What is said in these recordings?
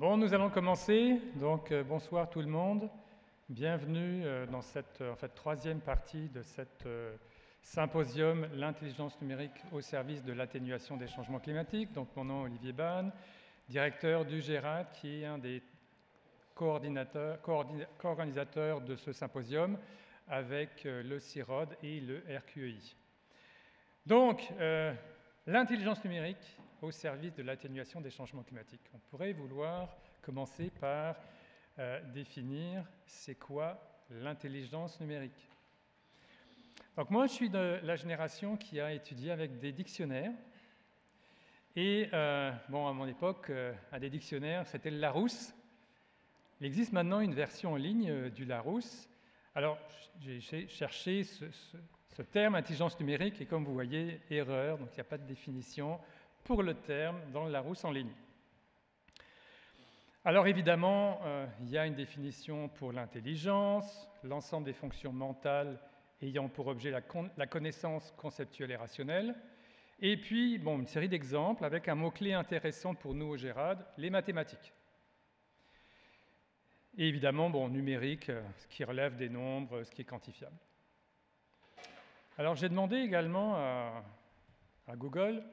Bon, nous allons commencer. Donc, bonsoir tout le monde. Bienvenue dans cette troisième partie de cette symposium « L'intelligence numérique au service de l'atténuation des changements climatiques ». Donc, mon nom est Olivier Bahn, directeur du GERAD, qui est un des co-organisateurs de ce symposium avec le CIROD et le RQEI. Donc, l'intelligence numérique au service de l'atténuation des changements climatiques. On pourrait vouloir commencer par définir c'est quoi l'intelligence numérique. Donc moi, je suis de la génération qui a étudié avec des dictionnaires. Et bon, à mon époque, un des dictionnaires, c'était le Larousse. Il existe maintenant une version en ligne du Larousse. Alors, j'ai cherché ce terme intelligence numérique et comme vous voyez, erreur, donc il n'y a pas de définition pour le terme dans le Larousse en ligne. Alors évidemment, il y a une définition pour l'intelligence, l'ensemble des fonctions mentales ayant pour objet la connaissance conceptuelle et rationnelle, et puis bon, une série d'exemples avec un mot-clé intéressant pour nous au GERAD, les mathématiques. Et évidemment, bon, numérique, ce qui relève des nombres, ce qui est quantifiable. Alors j'ai demandé également à Google,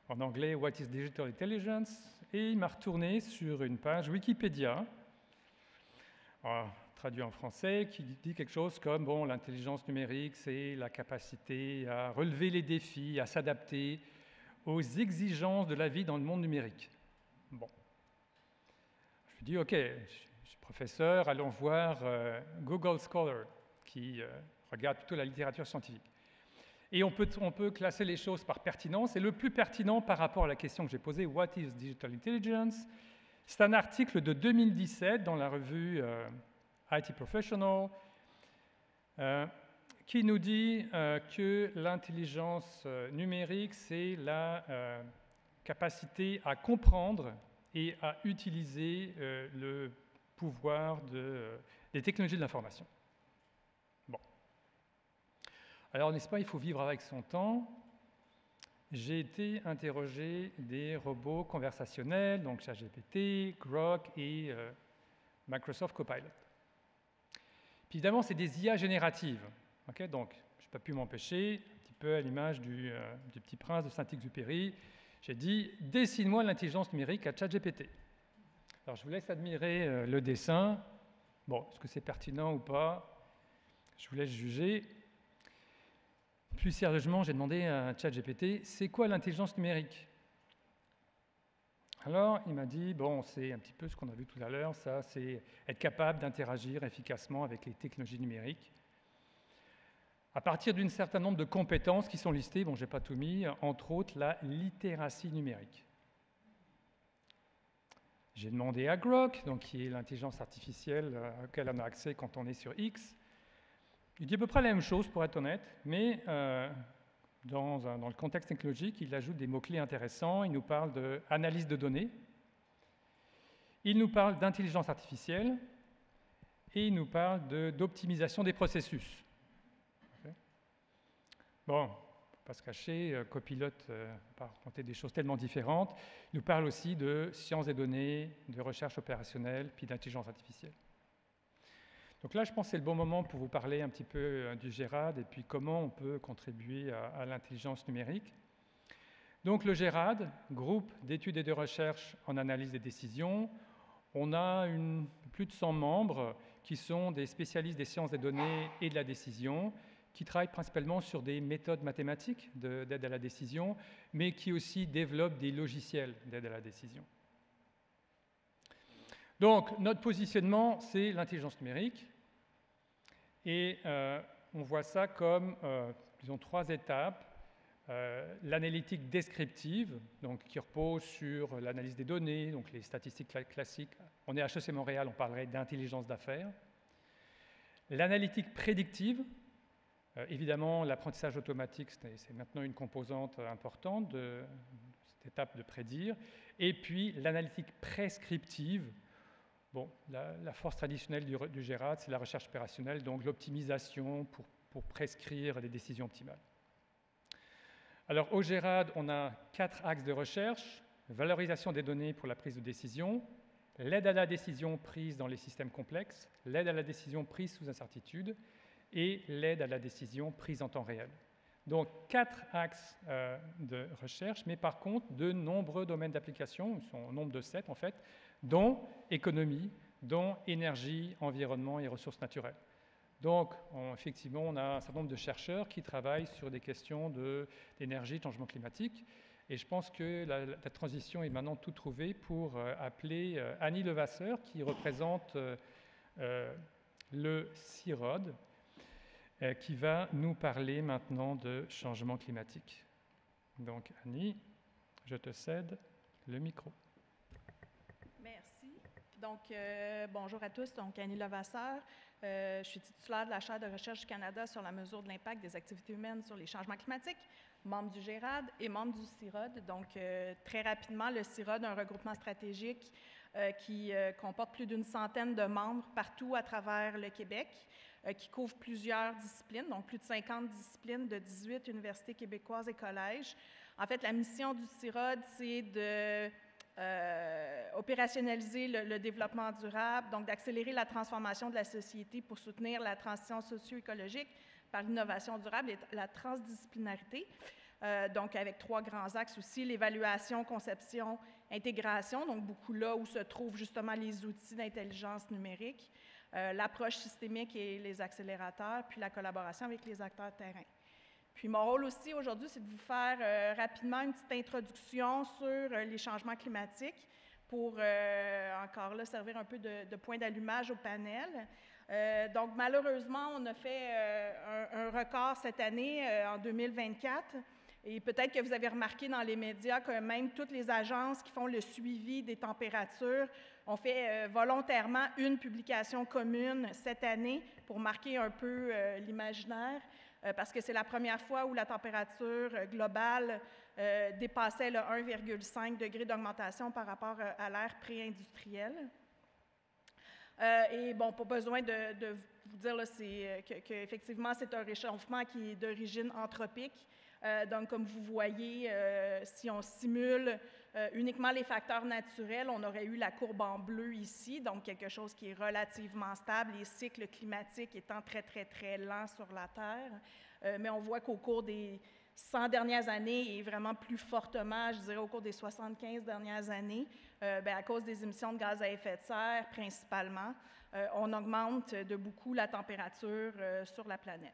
en anglais « What is digital intelligence ?» et il m'a retourné sur une page Wikipédia, traduit en français, qui dit quelque chose comme « bon, l'intelligence numérique, c'est la capacité à relever les défis, à s'adapter aux exigences de la vie dans le monde numérique. » Bon. Je me dis « Ok, je suis professeur, allons voir Google Scholar, qui regarde plutôt la littérature scientifique. » Et on peut classer les choses par pertinence. Et le plus pertinent par rapport à la question que j'ai posée, « What is digital intelligence ?» C'est un article de 2017 dans la revue IT Professional qui nous dit que l'intelligence numérique, c'est la capacité à comprendre et à utiliser le pouvoir des technologies de l'information. Alors, n'est-ce pas, il faut vivre avec son temps. J'ai été interroger des robots conversationnels, donc ChatGPT, Grok et Microsoft Copilot. Puis évidemment, c'est des IA génératives. Okay, donc, je n'ai pas pu m'empêcher, un petit peu à l'image du Petit Prince de Saint-Exupéry, j'ai dit « Dessine-moi l'intelligence numérique à ChatGPT ». Alors, je vous laisse admirer le dessin. Bon, est-ce que c'est pertinent ou pas? Je vous laisse juger. Plus sérieusement, j'ai demandé à ChatGPT, c'est quoi l'intelligence numérique? Alors, il m'a dit, bon, c'est un petit peu ce qu'on a vu tout à l'heure, ça, c'est être capable d'interagir efficacement avec les technologies numériques. À partir d'un certain nombre de compétences qui sont listées, bon, je n'ai pas tout mis, entre autres la littératie numérique. J'ai demandé à Grok, donc, qui est l'intelligence artificielle à laquelle on a accès quand on est sur X. Il dit à peu près la même chose, pour être honnête, mais dans le contexte technologique, il ajoute des mots-clés intéressants. Il nous parle d'analyse de données, il nous parle d'intelligence artificielle, et il nous parle d'optimisation des processus. Okay. Bon, il ne faut pas se cacher, Copilot pas raconter des choses tellement différentes. Il nous parle aussi de sciences des données, de recherche opérationnelle, puis d'intelligence artificielle. Donc là, je pense que c'est le bon moment pour vous parler un petit peu du GERAD et puis comment on peut contribuer à l'intelligence numérique. Donc le GERAD, groupe d'études et de recherche en analyse des décisions, on a plus de 100 membres qui sont des spécialistes des sciences des données et de la décision, qui travaillent principalement sur des méthodes mathématiques d'aide à la décision, mais qui aussi développent des logiciels d'aide à la décision. Donc, notre positionnement, c'est l'intelligence numérique. Et on voit ça comme, disons, 3 étapes. L'analytique descriptive, donc, qui repose sur l'analyse des données, donc les statistiques classiques. On est à HEC Montréal, on parlerait d'intelligence d'affaires. L'analytique prédictive, évidemment, l'apprentissage automatique, c'est maintenant une composante importante de cette étape de prédire. Et puis, l'analytique prescriptive. Bon, la force traditionnelle du GERAD, c'est la recherche opérationnelle, donc l'optimisation pour prescrire des décisions optimales. Alors, au GERAD, on a 4 axes de recherche. Valorisation des données pour la prise de décision, l'aide à la décision prise dans les systèmes complexes, l'aide à la décision prise sous incertitude et l'aide à la décision prise en temps réel. Donc 4 axes de recherche, mais par contre de nombreux domaines d'application, ils sont au nombre de 7 en fait, dont économie, dont énergie, environnement et ressources naturelles. Donc effectivement, on a un certain nombre de chercheurs qui travaillent sur des questions d'énergie, de changement climatique, et je pense que la transition est maintenant tout trouvée pour appeler Annie Levasseur, qui représente le CIROD, qui va nous parler maintenant de changement climatique. Donc Annie, je te cède le micro. Merci. Donc, bonjour à tous. Donc, Annie Levasseur. Je suis titulaire de la chaire de recherche du Canada sur la mesure de l'impact des activités humaines sur les changements climatiques, membre du GERAD et membre du CIROD. Donc, très rapidement, le CIROD est un regroupement stratégique qui comporte plus d'une centaine de membres partout à travers le Québec, qui couvre plusieurs disciplines, donc plus de 50 disciplines de 18 universités québécoises et collèges. En fait, la mission du CIROD, c'est de opérationnaliser le développement durable, donc d'accélérer la transformation de la société pour soutenir la transition socio-écologique par l'innovation durable et la transdisciplinarité. Donc avec 3 grands axes aussi, l'évaluation, conception, intégration, donc beaucoup là où se trouvent justement les outils d'intelligence numérique, l'approche systémique et les accélérateurs, puis la collaboration avec les acteurs de terrain. Puis mon rôle aussi aujourd'hui, c'est de vous faire rapidement une petite introduction sur les changements climatiques pour, encore là, servir un peu de point d'allumage au panel. Donc malheureusement, on a fait un record cette année, en 2024, et peut-être que vous avez remarqué dans les médias que même toutes les agences qui font le suivi des températures ont fait volontairement une publication commune cette année pour marquer un peu l'imaginaire. Parce que c'est la première fois où la température globale dépassait le 1,5 degré d'augmentation par rapport à l'ère pré-industrielle. Et bon, pas besoin de vous dire qu'effectivement, c'est un réchauffement qui est d'origine anthropique. Donc, comme vous voyez, si on simule uniquement les facteurs naturels, on aurait eu la courbe en bleu ici, donc quelque chose qui est relativement stable, les cycles climatiques étant très, très, très lents sur la Terre. Mais on voit qu'au cours des 100 dernières années et vraiment plus fortement, je dirais au cours des 75 dernières années, à cause des émissions de gaz à effet de serre principalement, on augmente de beaucoup la température sur la planète.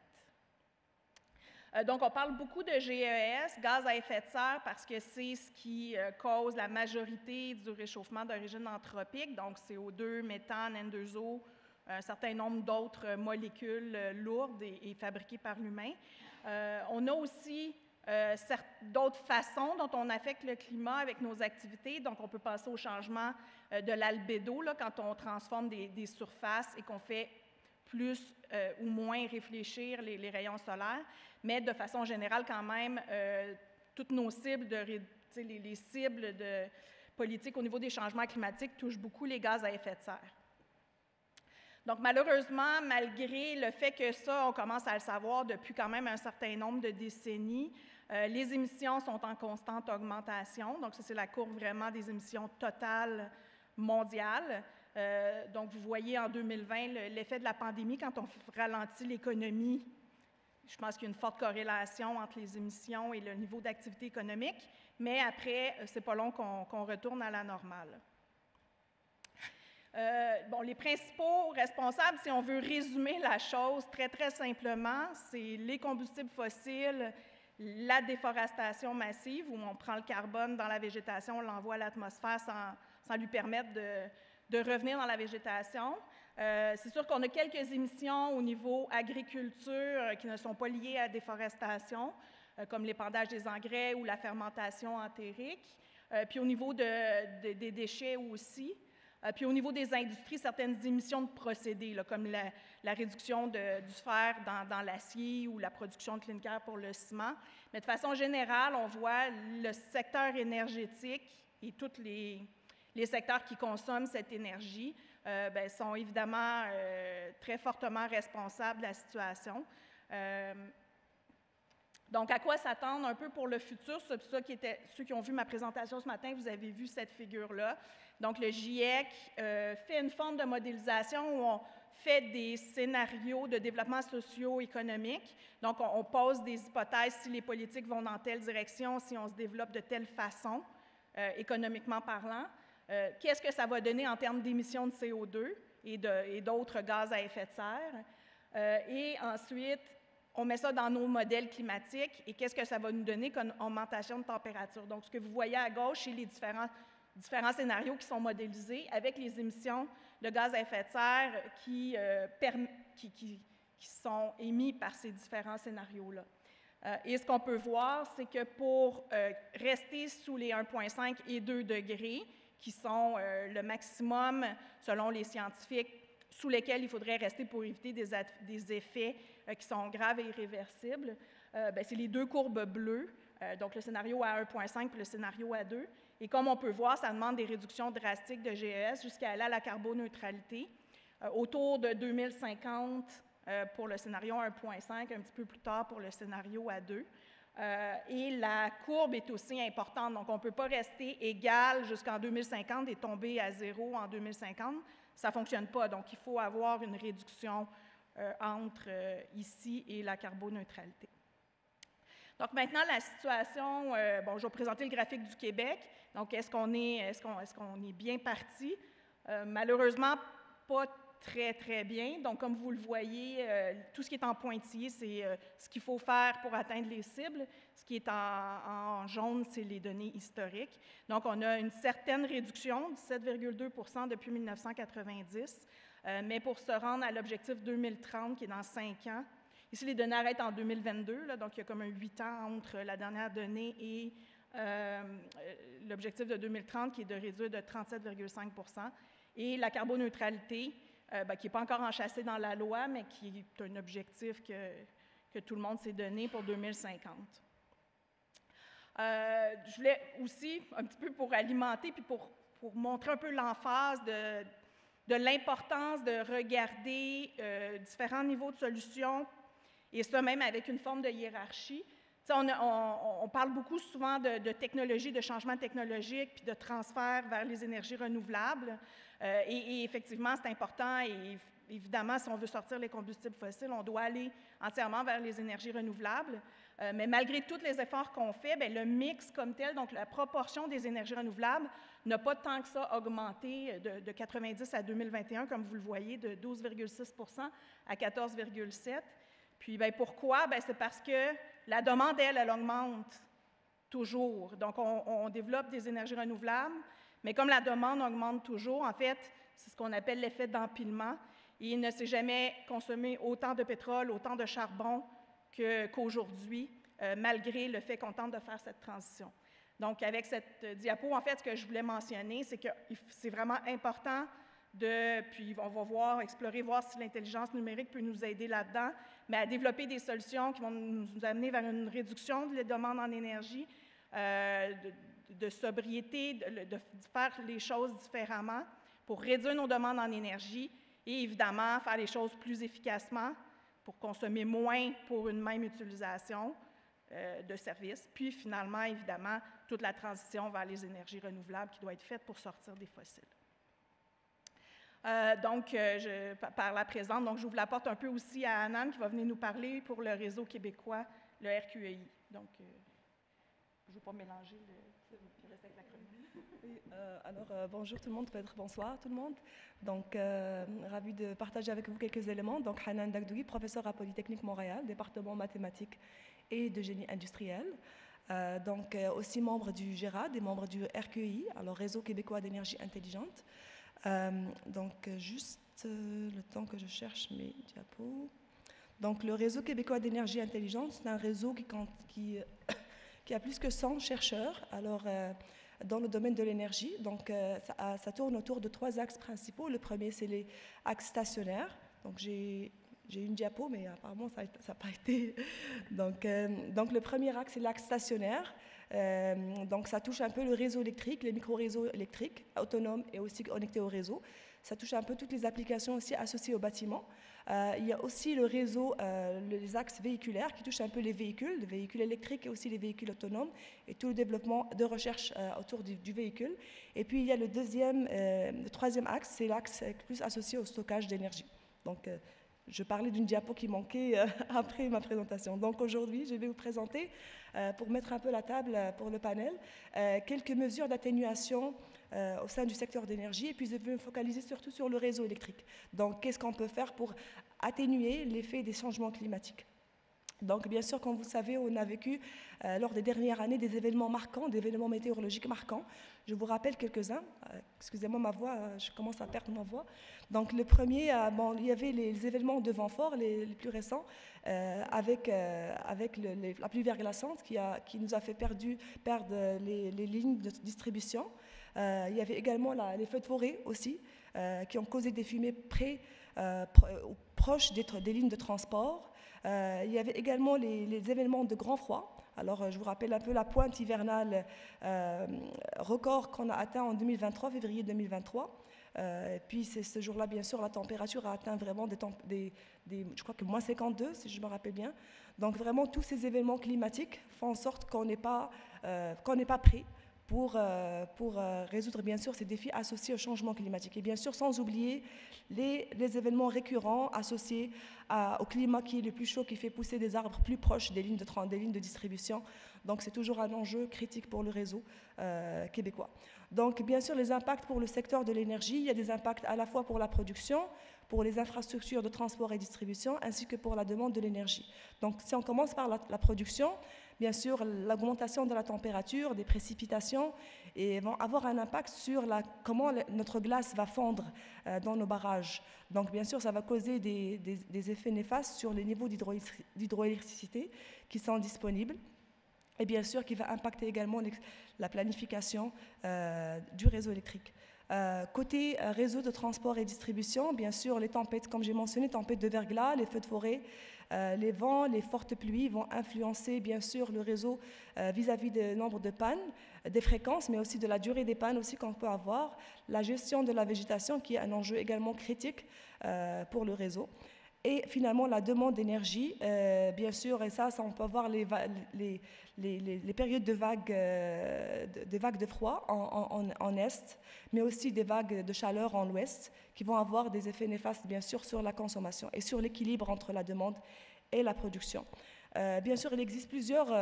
Donc, on parle beaucoup de GES, gaz à effet de serre, parce que c'est ce qui cause la majorité du réchauffement d'origine anthropique, donc CO2, méthane, N2O, un certain nombre d'autres molécules lourdes et fabriquées par l'humain. On a aussi d'autres façons dont on affecte le climat avec nos activités. Donc, on peut passer au changement de l'albédo, quand on transforme des surfaces et qu'on fait plus ou moins réfléchir les rayons solaires, mais de façon générale quand même, toutes nos cibles, les cibles de politique au niveau des changements climatiques touchent beaucoup les gaz à effet de serre. Donc malheureusement, malgré le fait que ça, on commence à le savoir depuis quand même un certain nombre de décennies, les émissions sont en constante augmentation. Donc ça, c'est la courbe vraiment des émissions totales mondiales. Donc, vous voyez en 2020 l'effet de la pandémie quand on ralentit l'économie. Je pense qu'il y a une forte corrélation entre les émissions et le niveau d'activité économique, mais après, c'est pas long qu'on retourne à la normale. Bon, les principaux responsables, si on veut résumer la chose très, très simplement, c'est les combustibles fossiles, la déforestation massive, où on prend le carbone dans la végétation, on l'envoie à l'atmosphère sans lui permettre de revenir dans la végétation. C'est sûr qu'on a quelques émissions au niveau agriculture qui ne sont pas liées à la déforestation, comme l'épandage des engrais ou la fermentation entérique. Puis au niveau des déchets aussi. Puis au niveau des industries, certaines émissions de procédés, comme la réduction du fer dans l'acier ou la production de clinker pour le ciment. Mais de façon générale, on voit le secteur énergétique et tous les secteurs qui consomment cette énergie sont évidemment très fortement responsables de la situation. Donc, à quoi s'attendre un peu pour le futur? C'est ça qui était, ceux qui ont vu ma présentation ce matin, vous avez vu cette figure-là. Donc, le GIEC fait une forme de modélisation où on fait des scénarios de développement socio-économique. Donc, on pose des hypothèses si les politiques vont dans telle direction, si on se développe de telle façon, économiquement parlant. Qu'est-ce que ça va donner en termes d'émissions de CO2 et d'autres gaz à effet de serre? Et ensuite, on met ça dans nos modèles climatiques et qu'est-ce que ça va nous donner comme augmentation de température. Donc, ce que vous voyez à gauche, c'est les différents scénarios qui sont modélisés avec les émissions de gaz à effet de serre qui sont émis par ces différents scénarios-là. Et ce qu'on peut voir, c'est que pour rester sous les 1,5 et 2 degrés, qui sont le maximum, selon les scientifiques, sous lesquels il faudrait rester pour éviter des effets qui sont graves et irréversibles, c'est les deux courbes bleues, donc le scénario à 1,5 et le scénario à 2. Et comme on peut voir, ça demande des réductions drastiques de GES jusqu'à aller à la carboneutralité, autour de 2050 pour le scénario 1,5, un petit peu plus tard pour le scénario à 2. Et la courbe est aussi importante, donc on ne peut pas rester égal jusqu'en 2050 et tomber à zéro en 2050. Ça ne fonctionne pas, donc il faut avoir une réduction entre ici et la carboneutralité. Donc maintenant, la situation, je vais vous présenter le graphique du Québec. Donc, est-ce qu'on est bien parti? Malheureusement, pas très, très bien. Donc, comme vous le voyez, tout ce qui est en pointillé, c'est ce qu'il faut faire pour atteindre les cibles. Ce qui est en jaune, c'est les données historiques. Donc, on a une certaine réduction, 17,2 depuis 1990, mais pour se rendre à l'objectif 2030, qui est dans 5 ans. Ici, les données arrêtent en 2022, là, donc il y a comme un 8 ans entre la dernière donnée et l'objectif de 2030, qui est de réduire de 37,5 %. Et la carboneutralité, qui n'est pas encore enchâssée dans la loi, mais qui est un objectif que tout le monde s'est donné pour 2050. Je voulais aussi, un petit peu pour alimenter, puis pour montrer un peu l'emphase de l'importance de regarder différents niveaux de solutions, et ça même avec une forme de hiérarchie. On parle beaucoup souvent de technologie, de changement technologique, puis de transfert vers les énergies renouvelables. Et effectivement, c'est important. Et évidemment, si on veut sortir les combustibles fossiles, on doit aller entièrement vers les énergies renouvelables. Mais malgré tous les efforts qu'on fait, le mix comme tel, donc la proportion des énergies renouvelables, n'a pas tant que ça augmenté de 90 à 2021, comme vous le voyez, de 12,6 % à 14,7 %. Puis, pourquoi? C'est parce que la demande, elle augmente toujours. Donc, on développe des énergies renouvelables, mais comme la demande augmente toujours, en fait, c'est ce qu'on appelle l'effet d'empilement. Et il ne s'est jamais consommé autant de pétrole, autant de charbon qu'aujourd'hui, malgré le fait qu'on tente de faire cette transition. Donc, avec cette diapo, en fait, ce que je voulais mentionner, c'est que c'est vraiment important puis on va explorer, voir si l'intelligence numérique peut nous aider là-dedans, mais à développer des solutions qui vont nous amener vers une réduction des demandes en énergie, de sobriété, de faire les choses différemment pour réduire nos demandes en énergie et évidemment faire les choses plus efficacement pour consommer moins pour une même utilisation de services. Puis finalement, évidemment, toute la transition vers les énergies renouvelables qui doit être faite pour sortir des fossiles. Par la présente, donc j'ouvre la porte un peu aussi à Anan qui va venir nous parler pour le réseau québécois, le RQEI. Donc, je ne veux pas mélanger le reste avec l'acronyme. Oui, bonjour tout le monde, peut-être bonsoir tout le monde. Donc, ravi de partager avec vous quelques éléments. Donc, Hanan Dagdoui, professeur à Polytechnique Montréal, département mathématiques et de génie industriel. Aussi membre du GERAD et membre du RQEI, alors Réseau québécois d'énergie intelligente. Juste le temps que je cherche mes diapos. Donc, le Réseau québécois d'énergie intelligente, c'est un réseau qui a plus que 100 chercheurs dans le domaine de l'énergie. Donc, ça tourne autour de 3 axes principaux. Le premier, c'est les axes stationnaires. Donc, j'ai une diapo, mais apparemment, ça n'a pas été. Donc, le premier axe, c'est l'axe stationnaire. Donc ça touche un peu le réseau électrique, les micro-réseaux électriques autonomes et aussi connectés au réseau. Ça touche un peu toutes les applications aussi associées au bâtiment. Il y a aussi le réseau, les axes véhiculaires qui touchent un peu les véhicules électriques et aussi les véhicules autonomes et tout le développement de recherche autour du véhicule. Et puis il y a le troisième axe, c'est l'axe plus associé au stockage d'énergie. Donc je parlais d'une diapo qui manquait après ma présentation. Donc aujourd'hui, je vais vous présenter, pour mettre un peu la table pour le panel, quelques mesures d'atténuation au sein du secteur d'énergie, et puis je vais me focaliser surtout sur le réseau électrique. Donc, qu'est-ce qu'on peut faire pour atténuer l'effet des changements climatiques? Donc, bien sûr, comme vous le savez, on a vécu lors des dernières années des événements marquants, des événements météorologiques marquants. Je vous rappelle quelques-uns. Excusez-moi ma voix, je commence à perdre ma voix. Donc, le premier, il y avait les événements de vent fort, les plus récents, avec la pluie verglaçante qui nous a fait perdre les lignes de distribution. Il y avait également les feux de forêt aussi, qui ont causé des fumées proches des lignes de transport. Il y avait également les événements de grand froid. Alors, je vous rappelle un peu la pointe hivernale record qu'on a atteint en 2023, février 2023. Et puis, ce jour-là, bien sûr, la température a atteint vraiment je crois que moins 52, si je me rappelle bien. Donc, vraiment, tous ces événements climatiques font en sorte qu'on n'est pas prêt pour résoudre, bien sûr, ces défis associés au changement climatique. Et bien sûr, sans oublier les événements récurrents associés au climat qui est le plus chaud, qui fait pousser des arbres plus proches des lignes de distribution. Donc, c'est toujours un enjeu critique pour le réseau québécois. Donc, bien sûr, les impacts pour le secteur de l'énergie, il y a des impacts à la fois pour la production, pour les infrastructures de transport et distribution, ainsi que pour la demande de l'énergie. Donc, si on commence par la production, bien sûr, l'augmentation de la température, des précipitations, et vont avoir un impact sur comment notre glace va fondre dans nos barrages. Donc, bien sûr, ça va causer des effets néfastes sur les niveaux d'hydroélectricité qui sont disponibles. Et bien sûr, qui va impacter également la planification du réseau électrique. Côté réseau de transport et distribution, bien sûr, les tempêtes, comme j'ai mentionné, tempêtes de verglas, les feux de forêt, les vents, les fortes pluies vont influencer, bien sûr, le réseau vis-à-vis du nombre de pannes, des fréquences, mais aussi de la durée des pannes aussi qu'on peut avoir, la gestion de la végétation, qui est un enjeu également critique pour le réseau. Et finalement, la demande d'énergie, bien sûr, et ça on peut voir les périodes de vagues de froid en Est, mais aussi des vagues de chaleur en Ouest, qui vont avoir des effets néfastes, bien sûr, sur la consommation et sur l'équilibre entre la demande et la production. Bien sûr, il existe plusieurs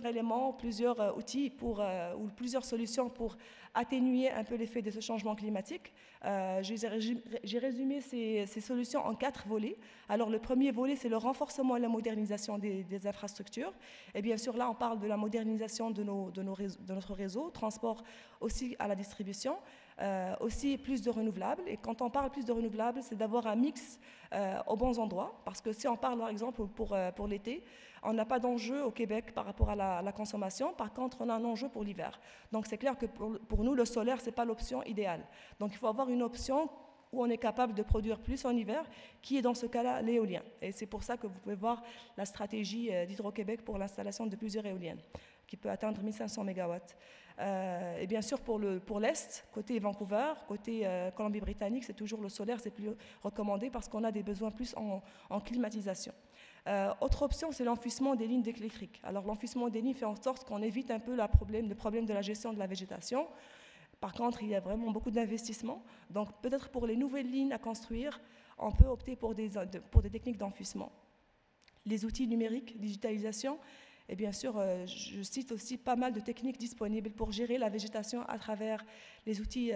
éléments, plusieurs outils ou plusieurs solutions pour atténuer un peu l'effet de ce changement climatique. J'ai résumé ces solutions en 4 volets. Alors, le premier volet, c'est le renforcement et la modernisation des infrastructures. Et bien sûr, là, on parle de la modernisation de notre réseau, transport aussi à la distribution, aussi plus de renouvelables. Et quand on parle plus de renouvelables, c'est d'avoir un mix aux bons endroits. Parce que si on parle, par exemple, pour l'été, on n'a pas d'enjeu au Québec par rapport à la consommation. Par contre, on a un enjeu pour l'hiver. Donc, c'est clair que pour nous, le solaire, ce n'est pas l'option idéale. Donc, il faut avoir une option où on est capable de produire plus en hiver, qui est dans ce cas-là l'éolien. Et c'est pour ça que vous pouvez voir la stratégie d'Hydro-Québec pour l'installation de plusieurs éoliennes, qui peut atteindre 1500 MW. Et bien sûr, pour l'Est, côté Vancouver, côté Colombie-Britannique, c'est toujours le solaire, c'est plus recommandé parce qu'on a des besoins plus en climatisation. Autre option, c'est l'enfouissement des lignes électriques. Alors, l'enfouissement des lignes fait en sorte qu'on évite un peu le problème de la gestion de la végétation. Par contre, il y a vraiment beaucoup d'investissements. Donc, peut-être pour les nouvelles lignes à construire, on peut opter pour des techniques d'enfouissement. Les outils numériques, digitalisation, et bien sûr, je cite aussi pas mal de techniques disponibles pour gérer la végétation à travers les outils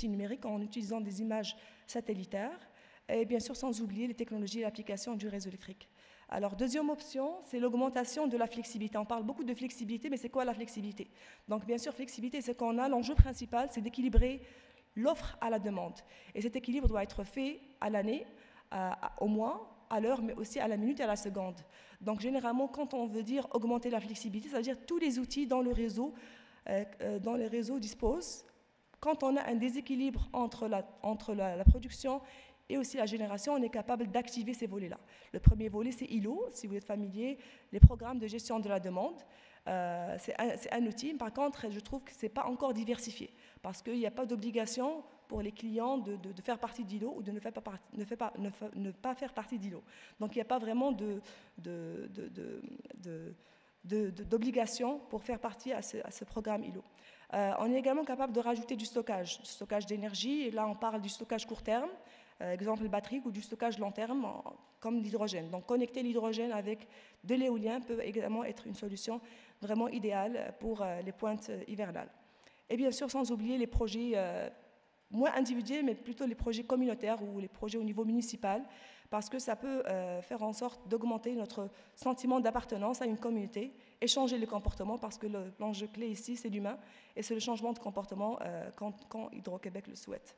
numériques en utilisant des images satellitaires. Et bien sûr, sans oublier les technologies et l'application du réseau électrique. Alors, deuxième option, c'est l'augmentation de la flexibilité. On parle beaucoup de flexibilité, mais c'est quoi la flexibilité? Donc, bien sûr, flexibilité, c'est qu'on a l'enjeu principal, c'est d'équilibrer l'offre à la demande. Et cet équilibre doit être fait à l'année, au mois, à l'heure, mais aussi à la minute et à la seconde. Donc, généralement, quand on veut dire augmenter la flexibilité, ça veut dire tous les outils dans les réseaux disposent. Quand on a un déséquilibre entre la production et aussi la génération, on est capable d'activer ces volets-là. Le premier volet, c'est ILO, si vous êtes familier, les programmes de gestion de la demande. c'est un outil. Par contre, je trouve que ce n'est pas encore diversifié parce qu'il n'y a pas d'obligation pour les clients de faire partie d'ILO ou de ne pas faire partie d'ILO. Donc, il n'y a pas vraiment d'obligation pour faire partie à ce programme ILO. On est également capable de rajouter du stockage d'énergie. Et là, on parle du stockage court terme, exemple batterie, ou du stockage long terme, comme l'hydrogène. Donc, connecter l'hydrogène avec de l'éolien peut également être une solution vraiment idéale pour les pointes hivernales. Et bien sûr, sans oublier les projets moins individuels, mais plutôt les projets communautaires ou les projets au niveau municipal, parce que ça peut faire en sorte d'augmenter notre sentiment d'appartenance à une communauté et changer le comportement, parce que l'enjeu clé ici, c'est l'humain, et c'est le changement de comportement quand Hydro-Québec le souhaite.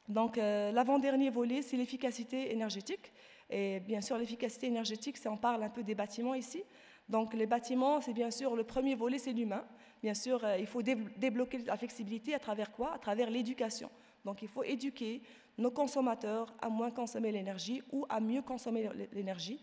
Donc, l'avant-dernier volet, c'est l'efficacité énergétique. Et bien sûr, l'efficacité énergétique, on parle un peu des bâtiments ici. Donc, les bâtiments, c'est bien sûr, le premier volet, c'est l'humain. Bien sûr, il faut débloquer la flexibilité à travers quoi? À travers l'éducation. Donc, il faut éduquer nos consommateurs à moins consommer l'énergie ou à mieux consommer l'énergie.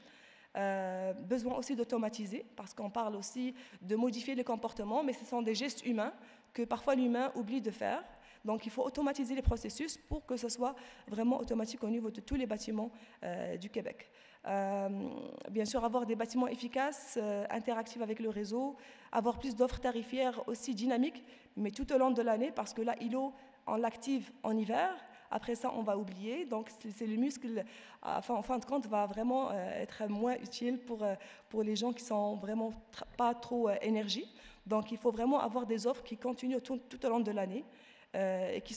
Besoin aussi d'automatiser, parce qu'on parle aussi de modifier les comportements, mais ce sont des gestes humains que parfois l'humain oublie de faire. Donc, il faut automatiser les processus pour que ce soit vraiment automatique au niveau de tous les bâtiments du Québec. Bien sûr, avoir des bâtiments efficaces, interactifs avec le réseau, avoir plus d'offres tarifaires aussi dynamiques, mais tout au long de l'année, parce que là, ILO, on l'active en hiver. Après ça, on va oublier. Donc, c'est le muscle, en fin de compte, va vraiment être moins utile pour les gens qui sont vraiment pas trop énergie. Donc, il faut vraiment avoir des offres qui continuent tout au long de l'année et qui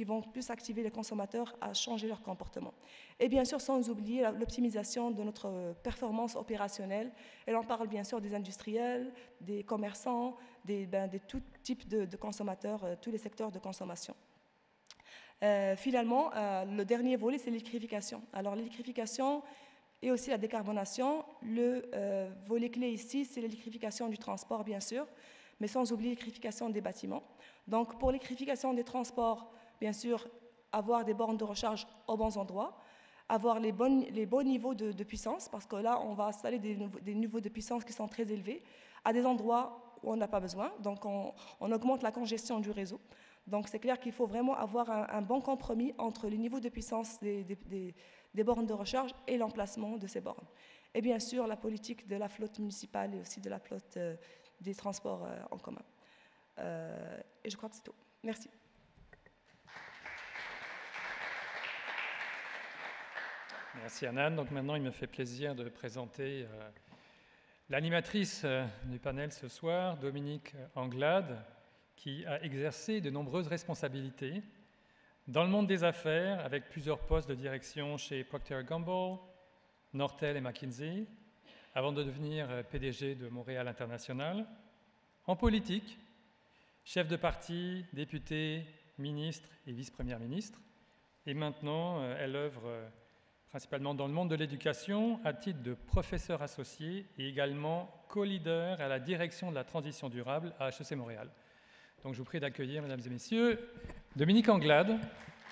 vont plus activer les consommateurs à changer leur comportement. Et bien sûr, sans oublier l'optimisation de notre performance opérationnelle. Et on parle bien sûr des industriels, des commerçants, de tout type de consommateurs, tous les secteurs de consommation. Finalement, le dernier volet, c'est l'électrification. Alors, l'électrification et aussi la décarbonation. Le volet clé ici, c'est l'électrification du transport, bien sûr, mais sans oublier l'électrification des bâtiments. Donc, pour l'électrification des transports, bien sûr, avoir des bornes de recharge aux bons endroits, avoir les bons niveaux de puissance, parce que là, on va installer des niveaux de puissance qui sont très élevés à des endroits où on n'a pas besoin. Donc, on augmente la congestion du réseau. Donc, c'est clair qu'il faut vraiment avoir un bon compromis entre les niveaux de puissance des bornes de recharge et l'emplacement de ces bornes. Et bien sûr, la politique de la flotte municipale et aussi de la flotte des transports en commun. Et je crois que c'est tout. Merci. Merci Anan. Donc maintenant, il me fait plaisir de présenter l'animatrice du panel ce soir, Dominique Anglade, qui a exercé de nombreuses responsabilités dans le monde des affaires, avec plusieurs postes de direction chez Procter & Gamble, Nortel et McKinsey, avant de devenir PDG de Montréal International. En politique, chef de parti, député, ministre et vice-première ministre. Et maintenant, elle œuvre principalement dans le monde de l'éducation à titre de professeur associé et également co-leader à la direction de la transition durable à HEC Montréal. Donc je vous prie d'accueillir, mesdames et messieurs, Dominique Anglade,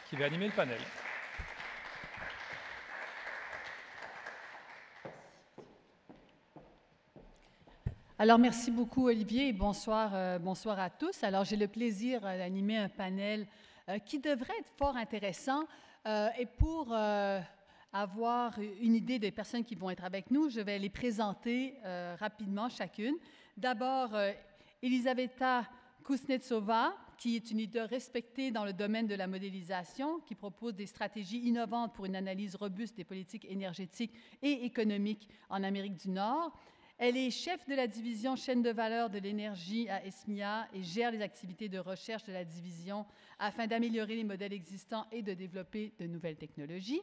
qui va animer le panel. Alors, merci beaucoup, Olivier, et bonsoir à tous. Alors, j'ai le plaisir d'animer un panel qui devrait être fort intéressant. Et pour avoir une idée des personnes qui vont être avec nous, je vais les présenter rapidement chacune. D'abord, Elisaveta Kuznetsova, qui est une leader respectée dans le domaine de la modélisation, qui propose des stratégies innovantes pour une analyse robuste des politiques énergétiques et économiques en Amérique du Nord. Elle est chef de la division chaîne de valeur de l'énergie à ESMIA et gère les activités de recherche de la division afin d'améliorer les modèles existants et de développer de nouvelles technologies.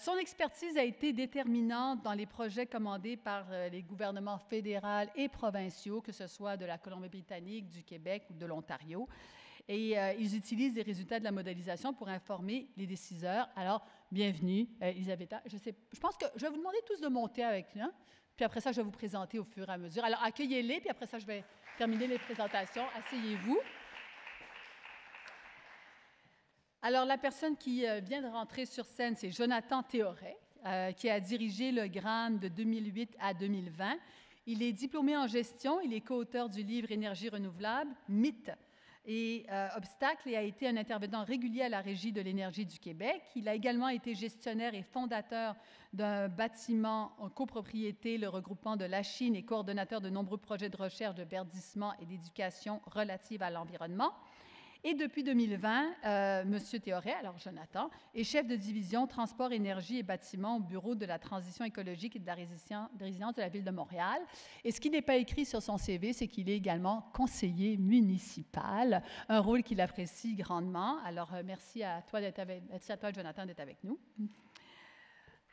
Son expertise a été déterminante dans les projets commandés par les gouvernements fédéraux et provinciaux, que ce soit de la Colombie-Britannique, du Québec ou de l'Ontario. Et ils utilisent les résultats de la modélisation pour informer les décideurs. Alors, bienvenue, Elisaveta. Je pense que je vais vous demander tous de monter avec nous, hein? Puis après ça, je vais vous présenter au fur et à mesure. Alors, accueillez-les, puis après ça, je vais terminer les présentations. Asseyez-vous. Alors, la personne qui vient de rentrer sur scène, c'est Jonathan Théoret, qui a dirigé le GRAN de 2008 à 2020. Il est diplômé en gestion, il est co-auteur du livre Énergie renouvelable, mythe et obstacles, et a été un intervenant régulier à la Régie de l'énergie du Québec. Il a également été gestionnaire et fondateur d'un bâtiment en copropriété, le regroupement de la Chine, et coordonnateur de nombreux projets de recherche, de verdissement et d'éducation relative à l'environnement. Et depuis 2020, M. Théoret, alors Jonathan, est chef de division transport, énergie et bâtiments au Bureau de la transition écologique et de la résilience de la Ville de Montréal. Et ce qui n'est pas écrit sur son CV, c'est qu'il est également conseiller municipal, un rôle qu'il apprécie grandement. Alors, merci à toi, Jonathan, d'être avec nous.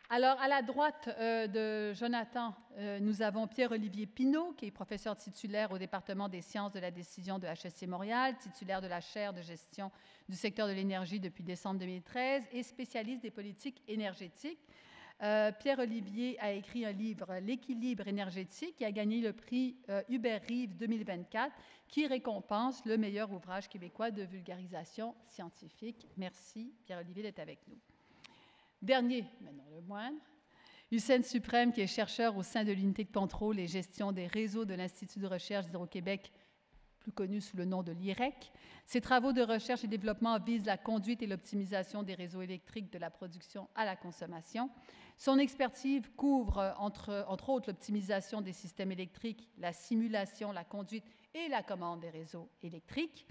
Alors, à la droite de Jonathan, nous avons Pierre-Olivier Pinault, qui est professeur titulaire au département des sciences de la décision de HEC Montréal, titulaire de la chaire de gestion du secteur de l'énergie depuis décembre 2013 et spécialiste des politiques énergétiques. Pierre-Olivier a écrit un livre, L'équilibre énergétique, qui a gagné le prix Hubert Reeves 2024, qui récompense le meilleur ouvrage québécois de vulgarisation scientifique. Merci, Pierre-Olivier, d'être avec nous. Dernier, mais non le moindre, Hussein Suprême, qui est chercheur au sein de l'unité de contrôle et gestion des réseaux de l'Institut de recherche d'Hydro-Québec, plus connu sous le nom de l'IREC. Ses travaux de recherche et développement visent la conduite et l'optimisation des réseaux électriques de la production à la consommation. Son expertise couvre, entre autres, l'optimisation des systèmes électriques, la simulation, la conduite et la commande des réseaux électriques.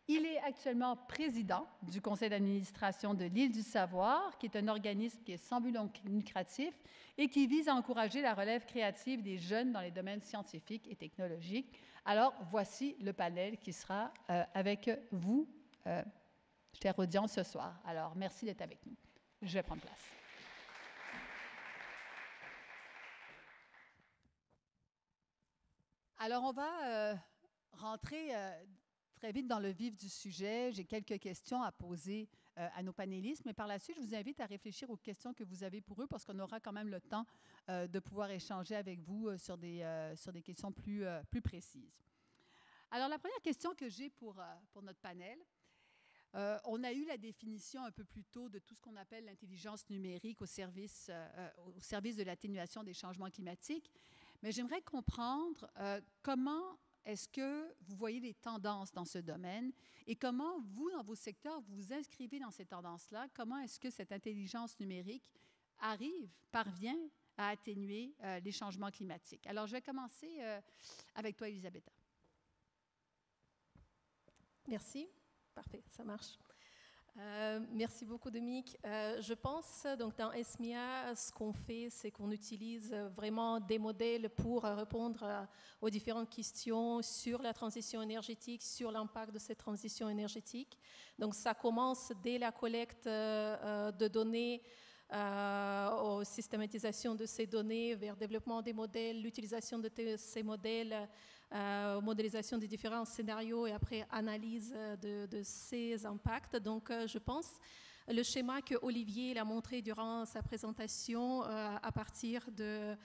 Il est actuellement président du conseil d'administration de l'Île du Savoir, qui est un organisme qui est sans but lucratif et qui vise à encourager la relève créative des jeunes dans les domaines scientifiques et technologiques. Alors, voici le panel qui sera avec vous, chère audience, ce soir. Alors, merci d'être avec nous. Je vais prendre place. Alors, on va rentrer très vite dans le vif du sujet. J'ai quelques questions à poser à nos panélistes, mais par la suite, je vous invite à réfléchir aux questions que vous avez pour eux, parce qu'on aura quand même le temps de pouvoir échanger avec vous sur des questions plus précises. Alors, la première question que j'ai pour notre panel, on a eu la définition un peu plus tôt de tout ce qu'on appelle l'intelligence numérique au service de l'atténuation des changements climatiques, mais j'aimerais comprendre comment est-ce que vous voyez les tendances dans ce domaine et comment vous, dans vos secteurs, vous vous inscrivez dans ces tendances-là? Comment est-ce que cette intelligence numérique parvient à atténuer les changements climatiques? Alors, je vais commencer avec toi, Elisabetta. Merci. Parfait, ça marche. Merci beaucoup, Dominique. Je pense, donc, dans ESMIA, ce qu'on fait, c'est qu'on utilise vraiment des modèles pour répondre aux différentes questions sur la transition énergétique, sur l'impact de cette transition énergétique. Donc, ça commence dès la collecte de données, aux systématisation de ces données, vers le développement des modèles, l'utilisation de ces modèles, modélisation des différents scénarios et après analyse de ces impacts. Donc, je pense le schéma que Olivier l'a montré durant sa présentation à partir de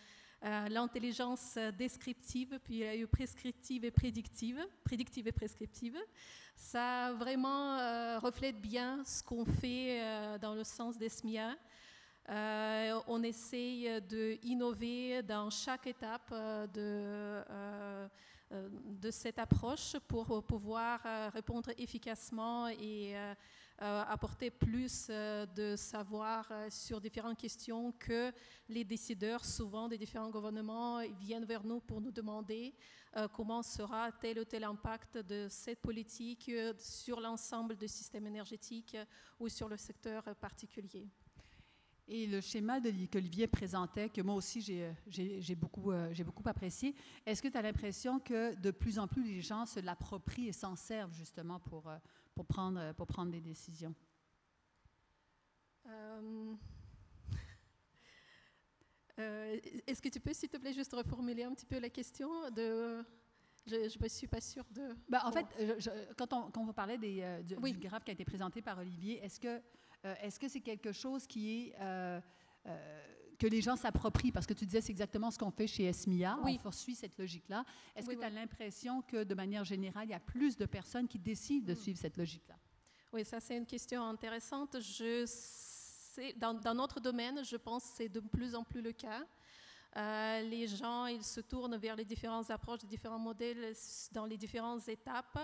l'intelligence descriptive, puis il y a eu prescriptive et prédictive et prescriptive. Ça vraiment reflète bien ce qu'on fait dans le sens d'ESMIA. On essaye d'innover dans chaque étape de cette approche pour pouvoir répondre efficacement et apporter plus de savoir sur différentes questions que les décideurs, souvent des différents gouvernements, viennent vers nous pour nous demander comment sera tel ou tel impact de cette politique sur l'ensemble du système énergétique ou sur le secteur particulier. Et le schéma qu'Olivier présentait, que moi aussi j'ai beaucoup apprécié, est-ce que tu as l'impression que de plus en plus les gens se l'approprient et s'en servent justement pour prendre des décisions? Est-ce que tu peux, s'il te plaît, juste reformuler un petit peu la question je ne suis pas sûre de... Ben, en fait, quand on parlait du graphe qui a été présenté par Olivier, est-ce que c'est quelque chose qui est que les gens s'approprient? Parce que tu disais, c'est exactement ce qu'on fait chez ESMIA. Oui. On poursuit cette logique-là. Est-ce que tu as l'impression que, de manière générale, il y a plus de personnes qui décident de suivre cette logique-là? Oui, ça, c'est une question intéressante. Dans notre domaine, je pense que c'est de plus en plus le cas. Les gens, ils se tournent vers les différentes approches, les différents modèles dans les différentes étapes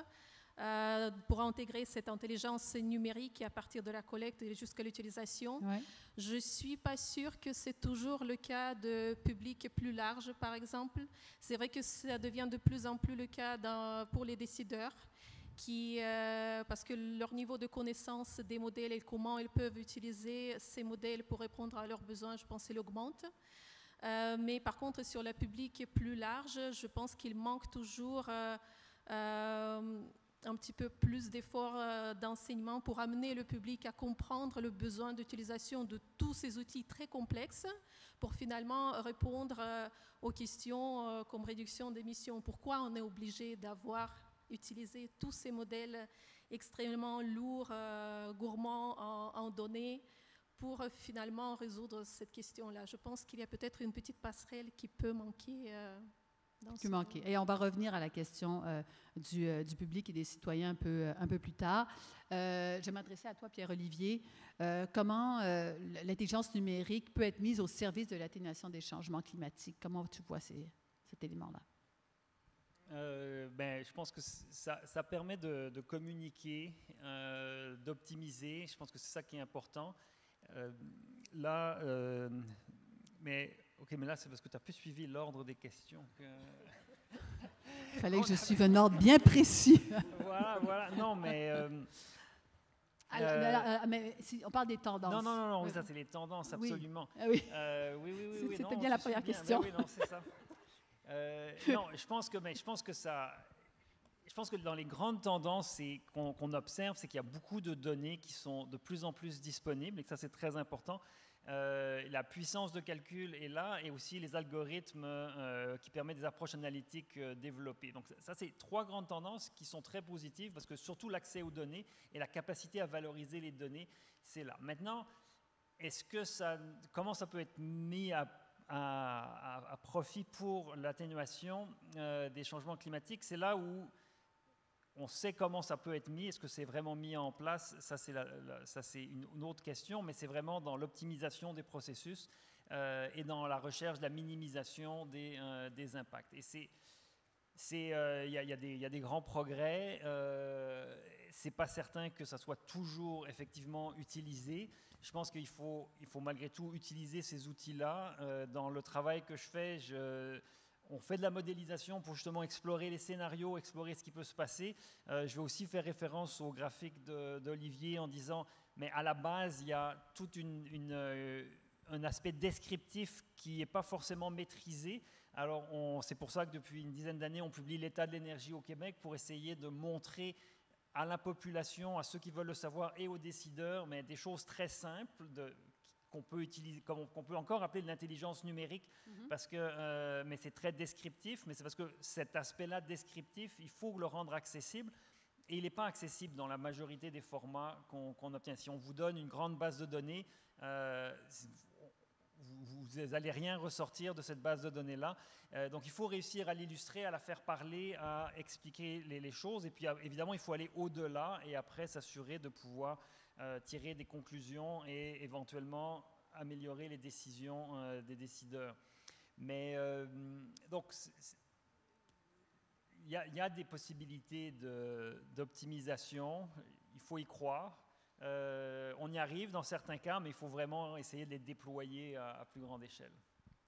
pour intégrer cette intelligence numérique à partir de la collecte jusqu'à l'utilisation. Ouais. Je ne suis pas sûre que c'est toujours le cas de publics plus larges, par exemple. C'est vrai que ça devient de plus en plus le cas pour les décideurs, parce que leur niveau de connaissance des modèles et comment ils peuvent utiliser ces modèles pour répondre à leurs besoins, je pense qu'il augmente. Mais par contre, sur le public plus large, je pense qu'il manque toujours un petit peu plus d'efforts d'enseignement pour amener le public à comprendre le besoin d'utilisation de tous ces outils très complexes pour finalement répondre aux questions comme réduction d'émissions. Pourquoi on est obligé d'avoir utilisé tous ces modèles extrêmement lourds, gourmands en données pour finalement résoudre cette question-là. Je pense qu'il y a peut-être une petite passerelle qui peut manquer. Et on va revenir à la question du public et des citoyens un peu plus tard. Je vais m'adresser à toi, Pierre-Olivier. Comment l'intelligence numérique peut être mise au service de l'atténuation des changements climatiques? Comment tu vois cet élément-là? Je pense que ça permet de communiquer, d'optimiser. Je pense que c'est ça qui est important. Mais là, c'est parce que tu n'as plus suivi l'ordre des questions. Il fallait que je suive un ordre bien précis. Voilà. Non, mais... mais si on parle des tendances. Non, oui. Ça, c'est les tendances, absolument. Oui. Oui. C'était bien la première question. Oui, non, c'est ça. Non, je pense que dans les grandes tendances qu'on observe, c'est qu'il y a beaucoup de données qui sont de plus en plus disponibles, et que ça, c'est très important. La puissance de calcul est là, et aussi les algorithmes qui permettent des approches analytiques développées. Donc ça, c'est trois grandes tendances qui sont très positives, parce que surtout l'accès aux données et la capacité à valoriser les données, c'est là. Maintenant, comment ça peut être mis à profit pour l'atténuation des changements climatiques? C'est là où on sait comment ça peut être mis. Est-ce que c'est vraiment mis en place? Ça, c'est une autre question, mais c'est vraiment dans l'optimisation des processus et dans la recherche de la minimisation des impacts. Et il y a des grands progrès. C'est pas certain que ça soit toujours effectivement utilisé. Je pense qu'il faut malgré tout utiliser ces outils-là. Dans le travail que je fais, on fait de la modélisation pour justement explorer les scénarios, explorer ce qui peut se passer. Je vais aussi faire référence au graphique d'Olivier en disant, mais à la base, il y a tout un aspect descriptif qui n'est pas forcément maîtrisé. Alors, c'est pour ça que depuis une dizaine d'années, on publie l'état de l'énergie au Québec pour essayer de montrer à la population, à ceux qui veulent le savoir et aux décideurs, mais des choses très simples qu'on peut utiliser, qu'on peut encore appeler de l'intelligence numérique, parce que, mais c'est très descriptif, mais c'est parce que cet aspect-là descriptif, il faut le rendre accessible, et il n'est pas accessible dans la majorité des formats qu'on obtient. Si on vous donne une grande base de données, vous n'allez rien ressortir de cette base de données-là. Donc il faut réussir à l'illustrer, à la faire parler, à expliquer les choses, et puis évidemment il faut aller au-delà, et après s'assurer de pouvoir tirer des conclusions et éventuellement améliorer les décisions des décideurs. Mais donc, il y a des possibilités d'optimisation, il faut y croire. On y arrive dans certains cas, mais il faut vraiment essayer de les déployer à plus grande échelle.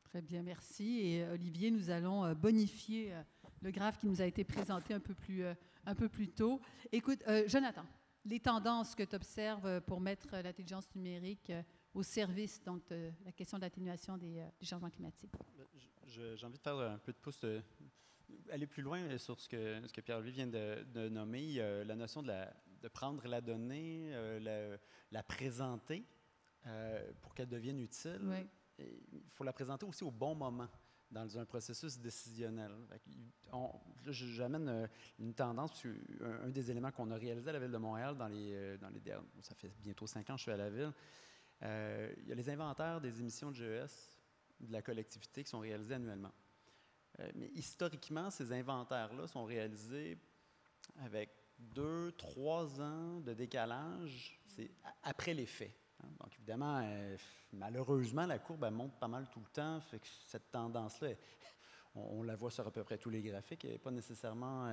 Très bien, merci. Et Olivier, nous allons bonifier le graphe qui nous a été présenté un peu plus tôt. Écoute, Jonathan, les tendances que tu observes pour mettre l'intelligence numérique au service donc, de la question de l'atténuation des changements climatiques. J'ai envie de faire un peu de pouce, aller plus loin sur ce que Pierre-Olivier vient de nommer, la notion de prendre la donnée, la présenter pour qu'elle devienne utile. Oui. Il faut la présenter aussi au bon moment dans un processus décisionnel. J'amène une tendance, parce qu'un des éléments qu'on a réalisé à la Ville de Montréal ça fait bientôt 5 ans que je suis à la Ville, il y a les inventaires des émissions de GES de la collectivité qui sont réalisés annuellement. Mais historiquement, ces inventaires-là sont réalisés avec 2-3 ans de décalage, c'est après les faits. Donc, évidemment, malheureusement, la courbe, elle monte pas mal tout le temps. Fait que cette tendance-là, on la voit sur à peu près tous les graphiques. Elle n'est pas nécessairement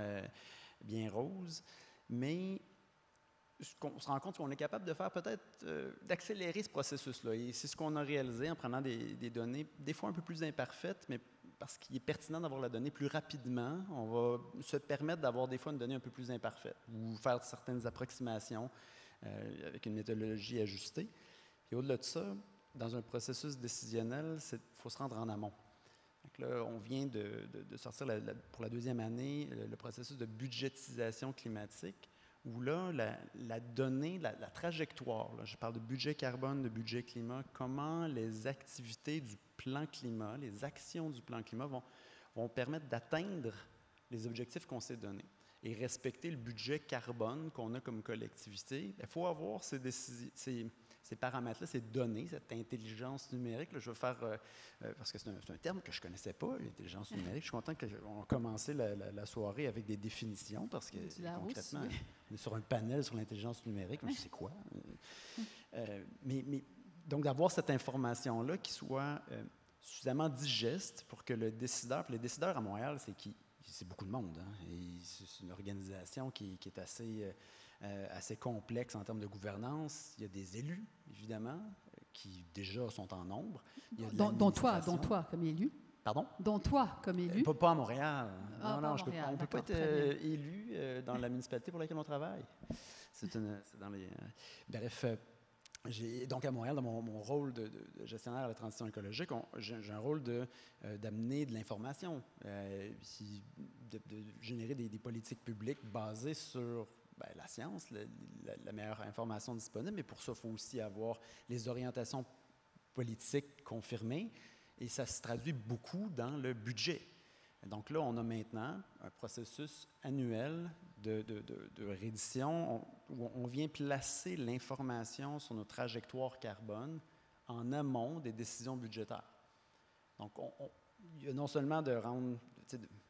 bien rose. Mais on se rend compte qu'on est capable de faire peut-être, d'accélérer ce processus-là. Et c'est ce qu'on a réalisé en prenant des données, des fois un peu plus imparfaites, mais parce qu'il est pertinent d'avoir la donnée plus rapidement, on va se permettre d'avoir des fois une donnée un peu plus imparfaite ou faire certaines approximations avec une méthodologie ajustée. Et au-delà de ça, dans un processus décisionnel, il faut se rendre en amont. Donc là, on vient de sortir pour la deuxième année le processus de budgétisation climatique, où là, la donnée, la trajectoire, là, je parle de budget carbone, de budget climat, comment les activités du plan climat, les actions du plan climat vont permettre d'atteindre les objectifs qu'on s'est donnés et respecter le budget carbone qu'on a comme collectivité. Il faut avoir ces paramètres-là, ces données, cette intelligence numérique. Là, je vais faire, parce que c'est un terme que je ne connaissais pas, l'intelligence numérique. Je suis content qu'on a commencé la soirée avec des définitions, parce que concrètement, on est sur un panel sur l'intelligence numérique. Je sais quoi? Donc, d'avoir cette information-là qui soit suffisamment digeste pour que le décideur, puis les décideurs à Montréal, c'est qui? C'est beaucoup de monde. Hein? C'est une organisation qui est assez complexe en termes de gouvernance. Il y a des élus, évidemment, qui déjà sont en nombre. Dont toi, comme élu. Pardon? Dont toi, comme élu. Pas à Montréal. Ah, non, on ne peut pas être élu dans la municipalité pour laquelle on travaille. C'est dans les... bref... Donc, à Montréal, dans mon rôle de gestionnaire à la transition écologique, j'ai un rôle d'amener de l'information, de générer des politiques publiques basées sur la science, la meilleure information disponible. Mais pour ça, il faut aussi avoir les orientations politiques confirmées. Et ça se traduit beaucoup dans le budget. Donc là, on a maintenant un processus annuel de réédition où on vient placer l'information sur nos trajectoires carbone en amont des décisions budgétaires. Donc, il y a non seulement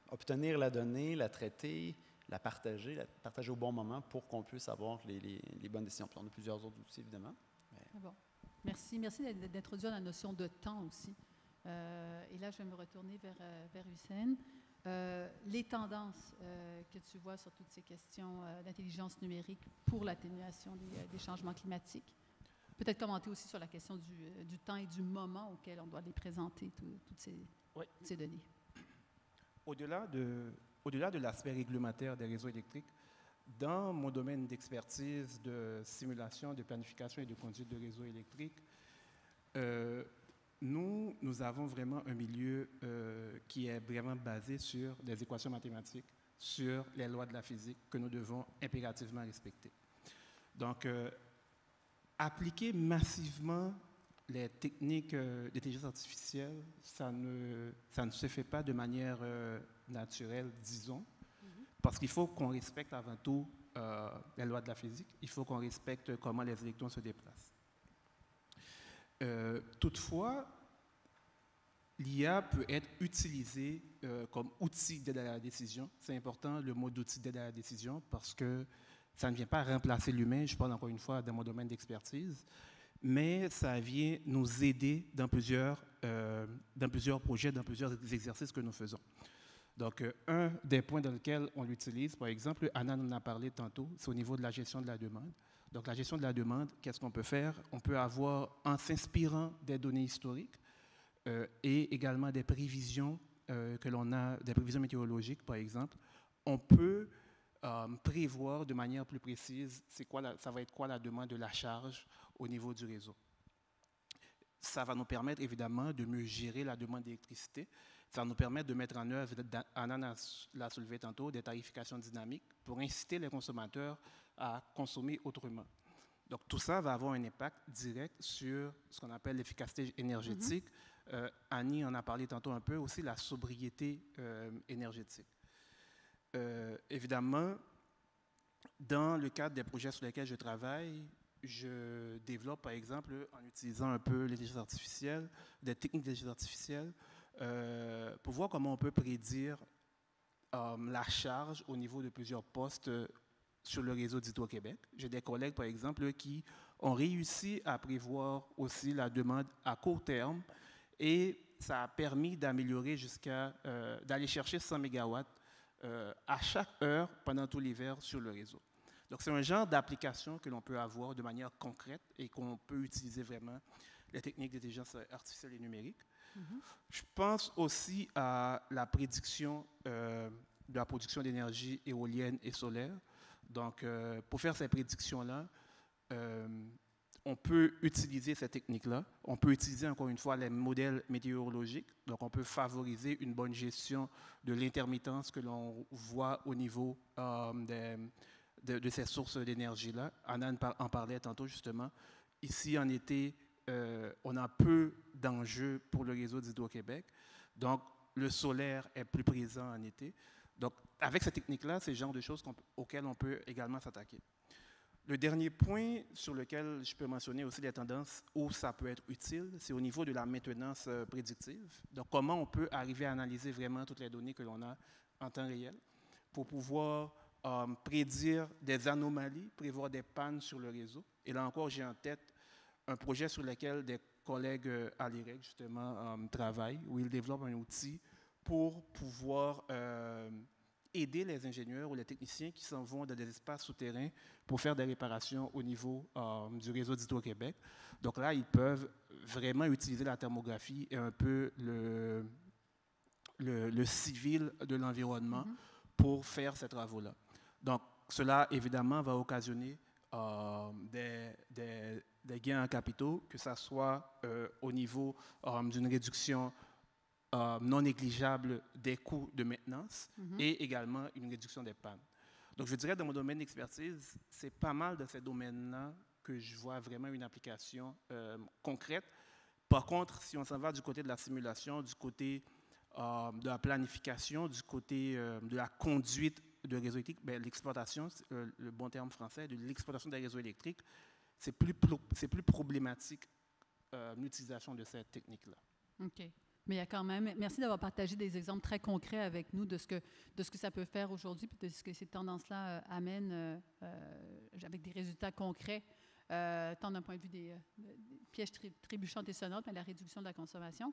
obtenir la donnée, la traiter, la partager au bon moment pour qu'on puisse avoir les bonnes décisions. Puis on a plusieurs autres outils, évidemment. Bon. Merci d'introduire la notion de temps aussi. Et là, je vais me retourner vers Hussein. Les tendances que tu vois sur toutes ces questions d'intelligence numérique pour l'atténuation des changements climatiques. Peut-être commenter aussi sur la question du temps et du moment auquel on doit les présenter, toutes ces données. Au-delà de l'aspect réglementaire des réseaux électriques, dans mon domaine d'expertise de simulation, de planification et de conduite de réseaux électriques, nous avons vraiment un milieu qui est vraiment basé sur des équations mathématiques, sur les lois de la physique que nous devons impérativement respecter. Donc, appliquer massivement les techniques d'intelligence artificielle, ça ne se fait pas de manière naturelle, disons, parce qu'il faut qu'on respecte avant tout les lois de la physique, il faut qu'on respecte comment les électrons se déplacent. Toutefois, l'IA peut être utilisée comme outil d'aide à la décision. C'est important, le mot d'outil d'aide à la décision, parce que ça ne vient pas remplacer l'humain, je parle encore une fois dans mon domaine d'expertise, mais ça vient nous aider dans plusieurs projets, dans plusieurs exercices que nous faisons. Donc, un des points dans lesquels on l'utilise, par exemple, Anna en a parlé tantôt, c'est au niveau de la gestion de la demande. Donc, la gestion de la demande, qu'est-ce qu'on peut faire? On peut avoir, en s'inspirant des données historiques et également des prévisions que l'on a, des prévisions météorologiques, par exemple, on peut prévoir de manière plus précise ça va être quoi la demande de la charge au niveau du réseau. Ça va nous permettre, évidemment, de mieux gérer la demande d'électricité. Ça va nous permettre de mettre en œuvre, Anna l'a soulevé tantôt, des tarifications dynamiques pour inciter les consommateurs à consommer autrement. Donc, tout ça va avoir un impact direct sur ce qu'on appelle l'efficacité énergétique. Annie en a parlé tantôt un peu, aussi la sobriété énergétique. Évidemment, dans le cadre des projets sur lesquels je travaille, je développe, par exemple, en utilisant un peu l'intelligence artificielle, des techniques d'intelligence artificielle, pour voir comment on peut prédire la charge au niveau de plusieurs postes sur le réseau d'Hydro-Québec. J'ai des collègues, par exemple, qui ont réussi à prévoir aussi la demande à court terme et ça a permis d'améliorer d'aller chercher 100 MW à chaque heure pendant tout l'hiver sur le réseau. Donc, c'est un genre d'application que l'on peut avoir de manière concrète et qu'on peut utiliser vraiment les techniques d'intelligence artificielle et numérique. Je pense aussi à la prédiction de la production d'énergie éolienne et solaire. Donc, pour faire ces prédictions-là, on peut utiliser ces techniques-là. On peut utiliser, encore une fois, les modèles météorologiques. Donc, on peut favoriser une bonne gestion de l'intermittence que l'on voit au niveau de ces sources d'énergie-là. Anna en parlait tantôt, justement. Ici, en été, on a peu d'enjeux pour le réseau d'Hydro-Québec. Donc, le solaire est plus présent en été. Donc, avec cette technique-là, c'est le genre de choses auxquelles on peut également s'attaquer. Le dernier point sur lequel je peux mentionner aussi les tendances où ça peut être utile, c'est au niveau de la maintenance prédictive. Donc, comment on peut arriver à analyser vraiment toutes les données que l'on a en temps réel pour pouvoir prédire des anomalies, prévoir des pannes sur le réseau. Et là encore, j'ai en tête un projet sur lequel des collègues à l'IREC, justement, travaillent, où ils développent un outil pour pouvoir aider les ingénieurs ou les techniciens qui s'en vont dans des espaces souterrains pour faire des réparations au niveau du réseau d'Hydro-Québec. Donc là, ils peuvent vraiment utiliser la thermographie et un peu le civil de l'environnement pour faire ces travaux-là. Donc, cela, évidemment, va occasionner des gains en capitaux, que ce soit au niveau d'une réduction non négligeable des coûts de maintenance et également une réduction des pannes. Donc, je dirais, dans mon domaine d'expertise, c'est pas mal de ces domaines-là que je vois vraiment une application concrète. Par contre, si on s'en va du côté de la simulation, du côté de la planification, du côté de la conduite de réseaux électriques, l'exploitation, le bon terme français, de l'exploitation des réseaux électriques, c'est plus problématique l'utilisation de cette technique-là. OK. Mais il y a quand même, merci d'avoir partagé des exemples très concrets avec nous de ce que ça peut faire aujourd'hui, puis de ce que ces tendances-là amènent avec des résultats concrets, tant d'un point de vue des pièges trébuchantes et sonnantes, mais la réduction de la consommation.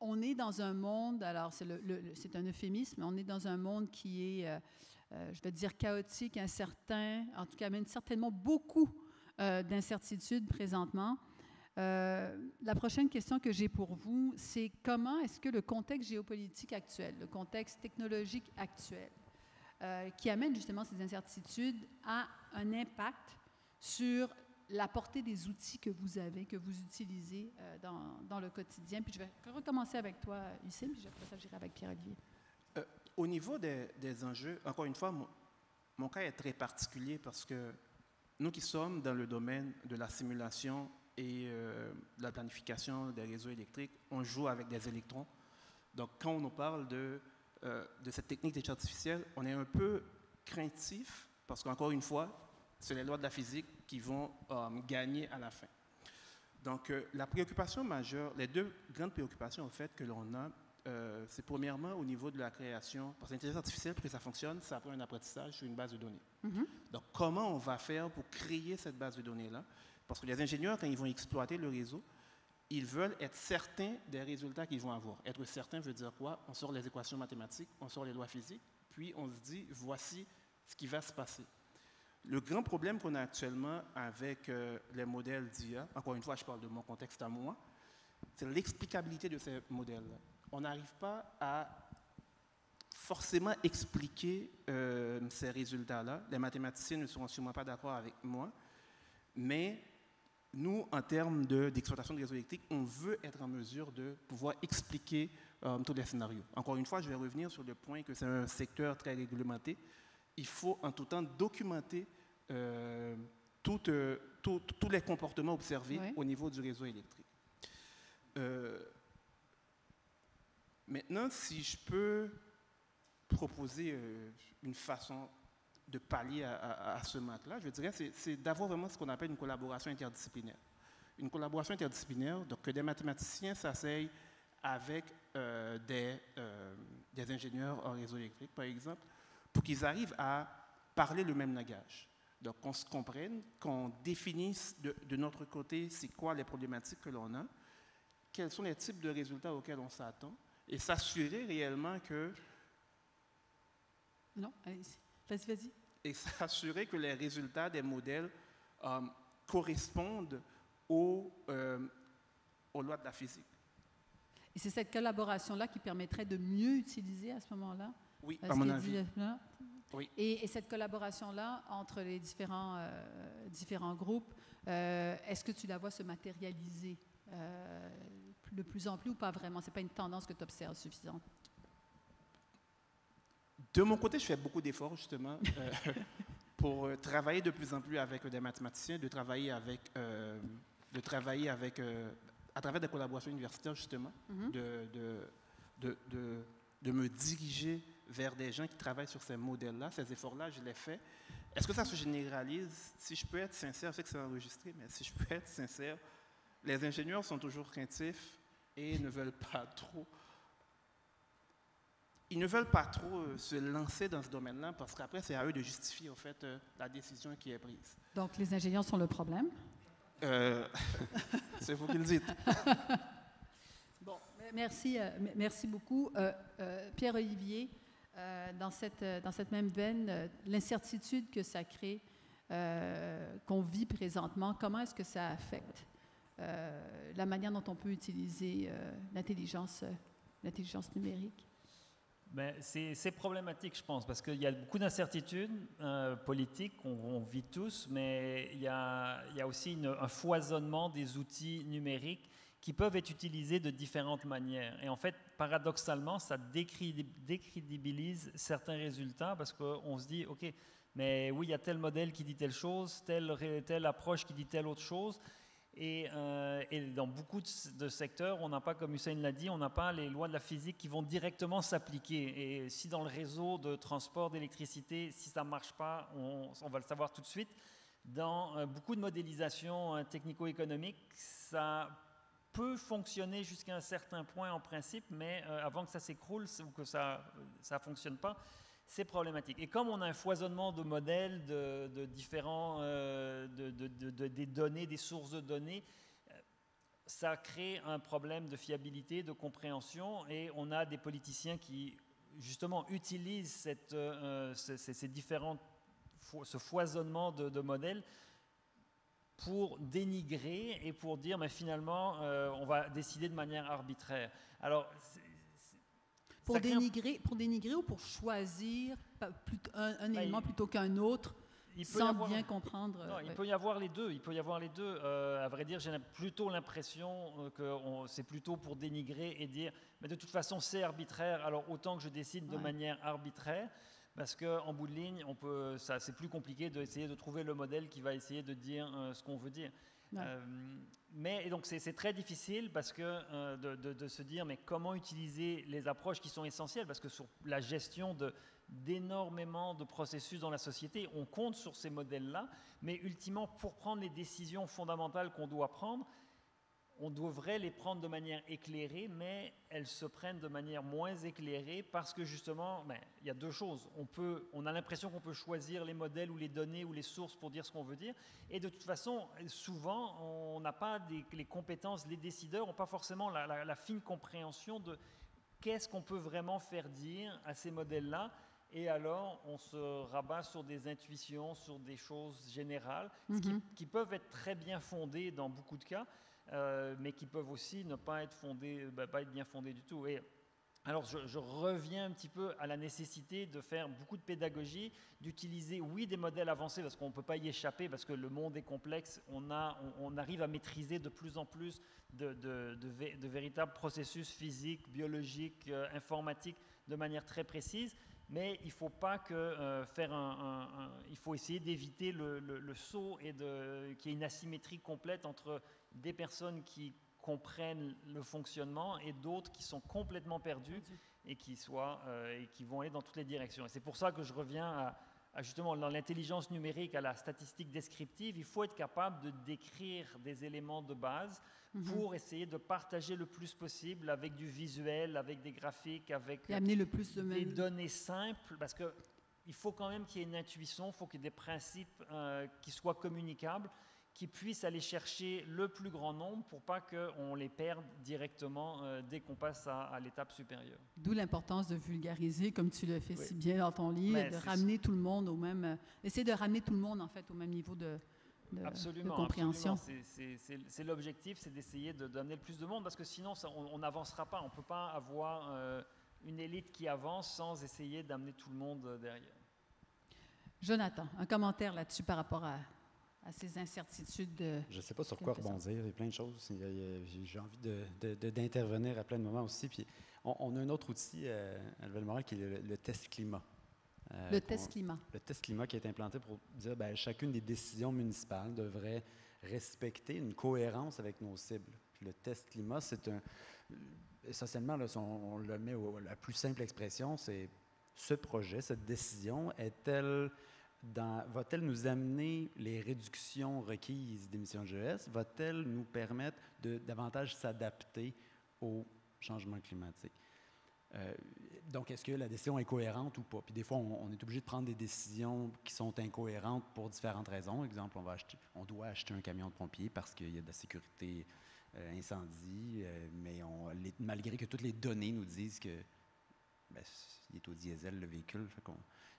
On est dans un monde, alors c'est un euphémisme, mais on est dans un monde qui est, je vais dire, chaotique, incertain, en tout cas amène certainement beaucoup d'incertitudes présentement. La prochaine question que j'ai pour vous, c'est comment est-ce que le contexte géopolitique actuel, le contexte technologique actuel, qui amène justement ces incertitudes, a un impact sur la portée des outils que vous avez, que vous utilisez dans le quotidien. Puis je vais recommencer avec toi, Hussein, puis après ça, j'irai avec Pierre-Olivier. Au niveau des enjeux, encore une fois, mon cas est très particulier parce que nous qui sommes dans le domaine de la simulation et de la planification des réseaux électriques, on joue avec des électrons. Donc, quand on nous parle de cette technique d'intelligence artificielle, on est un peu craintif parce qu'encore une fois, c'est les lois de la physique qui vont gagner à la fin. Donc, la préoccupation majeure, les deux grandes préoccupations en fait que l'on a, c'est premièrement au niveau de la création, parce que l'intelligence artificielle, pour que ça fonctionne, ça prend un apprentissage sur une base de données. Donc, comment on va faire pour créer cette base de données-là? Parce que les ingénieurs, quand ils vont exploiter le réseau, ils veulent être certains des résultats qu'ils vont avoir. Être certain veut dire quoi? On sort les équations mathématiques, on sort les lois physiques, puis on se dit, voici ce qui va se passer. Le grand problème qu'on a actuellement avec les modèles d'IA, encore une fois, je parle de mon contexte à moi, c'est l'explicabilité de ces modèles-là. On n'arrive pas à forcément expliquer ces résultats-là. Les mathématiciens ne seront sûrement pas d'accord avec moi, mais nous, en termes d'exploitation de réseaux électriques, on veut être en mesure de pouvoir expliquer tous les scénarios. Encore une fois, je vais revenir sur le point que c'est un secteur très réglementé. Il faut en tout temps documenter tous les comportements observés au niveau du réseau électrique. Maintenant, si je peux proposer une façon de pallier à ce manque-là, je dirais, c'est d'avoir vraiment ce qu'on appelle une collaboration interdisciplinaire. Une collaboration interdisciplinaire, donc que des mathématiciens s'asseyent avec des ingénieurs en réseau électrique, par exemple, pour qu'ils arrivent à parler le même langage. Donc, qu'on se comprenne, qu'on définisse de notre côté c'est quoi les problématiques que l'on a, quels sont les types de résultats auxquels on s'attend, et s'assurer réellement que... Non, allez-y. Vas-y. Et s'assurer que les résultats des modèles correspondent aux lois de la physique. Et c'est cette collaboration-là qui permettrait de mieux utiliser à ce moment-là? Oui, à mon avis. Oui. Et cette collaboration-là entre les différents groupes, est-ce que tu la vois se matérialiser de plus en plus ou pas vraiment? Ce n'est pas une tendance que tu observes suffisante? De mon côté, je fais beaucoup d'efforts, justement, pour travailler de plus en plus avec des mathématiciens, de travailler avec à travers des collaborations universitaires, justement, de me diriger vers des gens qui travaillent sur ces modèles-là. Ces efforts-là, je les fais. Est-ce que ça se généralise? Si je peux être sincère, je sais que c'est enregistré, mais si je peux être sincère, les ingénieurs sont toujours craintifs et ne veulent pas trop... Ils ne veulent pas trop se lancer dans ce domaine-là parce qu'après, c'est à eux de justifier, en fait, la décision qui est prise. Donc, les ingénieurs sont le problème? C'est vous qui le dites. Bon, merci beaucoup. Pierre-Olivier, dans cette même veine, l'incertitude que ça crée, qu'on vit présentement, comment est-ce que ça affecte la manière dont on peut utiliser l'intelligence numérique? Ben, c'est problématique, je pense, parce qu'il y a beaucoup d'incertitudes politiques qu'on vit tous, mais il y a aussi un foisonnement des outils numériques qui peuvent être utilisés de différentes manières. Et en fait, paradoxalement, ça décrédibilise certains résultats parce qu'on se dit, OK, mais oui, il y a tel modèle qui dit telle chose, telle approche qui dit telle autre chose. Et dans beaucoup de secteurs, on n'a pas, comme Hussein l'a dit, on n'a pas les lois de la physique qui vont directement s'appliquer. Et si dans le réseau de transport d'électricité, si ça ne marche pas, on va le savoir tout de suite. Dans beaucoup de modélisation technico-économique, ça peut fonctionner jusqu'à un certain point en principe, mais avant que ça s'écroule ou que ça ne fonctionne pas, c'est problématique. Et comme on a un foisonnement de modèles, de différents, des données, des sources de données, ça crée un problème de fiabilité, de compréhension, et on a des politiciens qui, justement, utilisent ce foisonnement de modèles pour dénigrer et pour dire, mais finalement, on va décider de manière arbitraire. Alors, pour dénigrer ou pour choisir un élément plutôt qu'un autre, sans bien comprendre. Non, il peut y avoir les deux. À vrai dire, j'ai plutôt l'impression que c'est plutôt pour dénigrer et dire, mais de toute façon, c'est arbitraire, alors autant que je décide de manière arbitraire, parce qu'en bout de ligne, c'est plus compliqué d'essayer de trouver le modèle qui va essayer de dire ce qu'on veut dire. Et donc c'est très difficile parce que de se dire mais comment utiliser les approches qui sont essentielles, parce que sur la gestion d'énormément de processus dans la société, on compte sur ces modèles-là, mais ultimement pour prendre les décisions fondamentales qu'on doit prendre, on devrait les prendre de manière éclairée, mais elles se prennent de manière moins éclairée parce que justement, il y a deux choses. On a l'impression qu'on peut choisir les modèles ou les données ou les sources pour dire ce qu'on veut dire, et de toute façon, souvent, on n'a pas les compétences, les décideurs n'ont pas forcément la fine compréhension de qu'est-ce qu'on peut vraiment faire dire à ces modèles-là, et alors on se rabat sur des intuitions, sur des choses générales, qui peuvent être très bien fondées dans beaucoup de cas, mais qui peuvent aussi ne pas être bien fondées du tout. Et alors je reviens un petit peu à la nécessité de faire beaucoup de pédagogie, d'utiliser, des modèles avancés, parce qu'on ne peut pas y échapper, parce que le monde est complexe, on arrive à maîtriser de plus en plus de véritables processus physiques, biologiques, informatiques, de manière très précise, mais il ne faut pas il faut essayer d'éviter le saut et qu'il y ait une asymétrie complète entre des personnes qui comprennent le fonctionnement et d'autres qui sont complètement perdus et qui vont aller dans toutes les directions. Et c'est pour ça que je reviens à justement dans l'intelligence numérique, à la statistique descriptive. Il faut être capable de décrire des éléments de base pour essayer de partager le plus possible avec du visuel, avec des graphiques, avec amener le plus de des données simples, parce que il faut quand même qu'il y ait une intuition, il faut qu'il y ait des principes qui soient communicables, qui puissent aller chercher le plus grand nombre pour pas qu'on les perde directement dès qu'on passe à l'étape supérieure. D'où l'importance de vulgariser, comme tu le fais Oui. si bien dans ton livre, Mais de c'est ramener tout le monde au même... essayer de ramener tout le monde, en fait, au même niveau de compréhension. Absolument. C'est l'objectif, c'est d'essayer d'amener le plus de monde, parce que sinon, on n'avancera pas. On ne peut pas avoir une élite qui avance sans essayer d'amener tout le monde derrière. Jonathan, un commentaire là-dessus par rapport à ces incertitudes de... Je ne sais pas sur quoi rebondir, il y a plein de choses. J'ai envie d'intervenir à plein de moments aussi. Puis on a un autre outil à Level-Montréal qui est le test climat. Le test climat. Le test climat qui est implanté pour dire que chacune des décisions municipales devrait respecter une cohérence avec nos cibles. Puis le test climat, c'est essentiellement, là, si on le met à la plus simple expression, c'est ce projet, cette décision, va-t-elle nous amener les réductions requises d'émissions de GES? Va-t-elle nous permettre de davantage s'adapter au changement climatique? Donc, est-ce que la décision est cohérente ou pas? Puis des fois, on est obligé de prendre des décisions qui sont incohérentes pour différentes raisons. Par exemple, on doit acheter un camion de pompiers parce qu'il y a de la sécurité incendie, mais malgré que toutes les données nous disent que il est au diesel, le véhicule,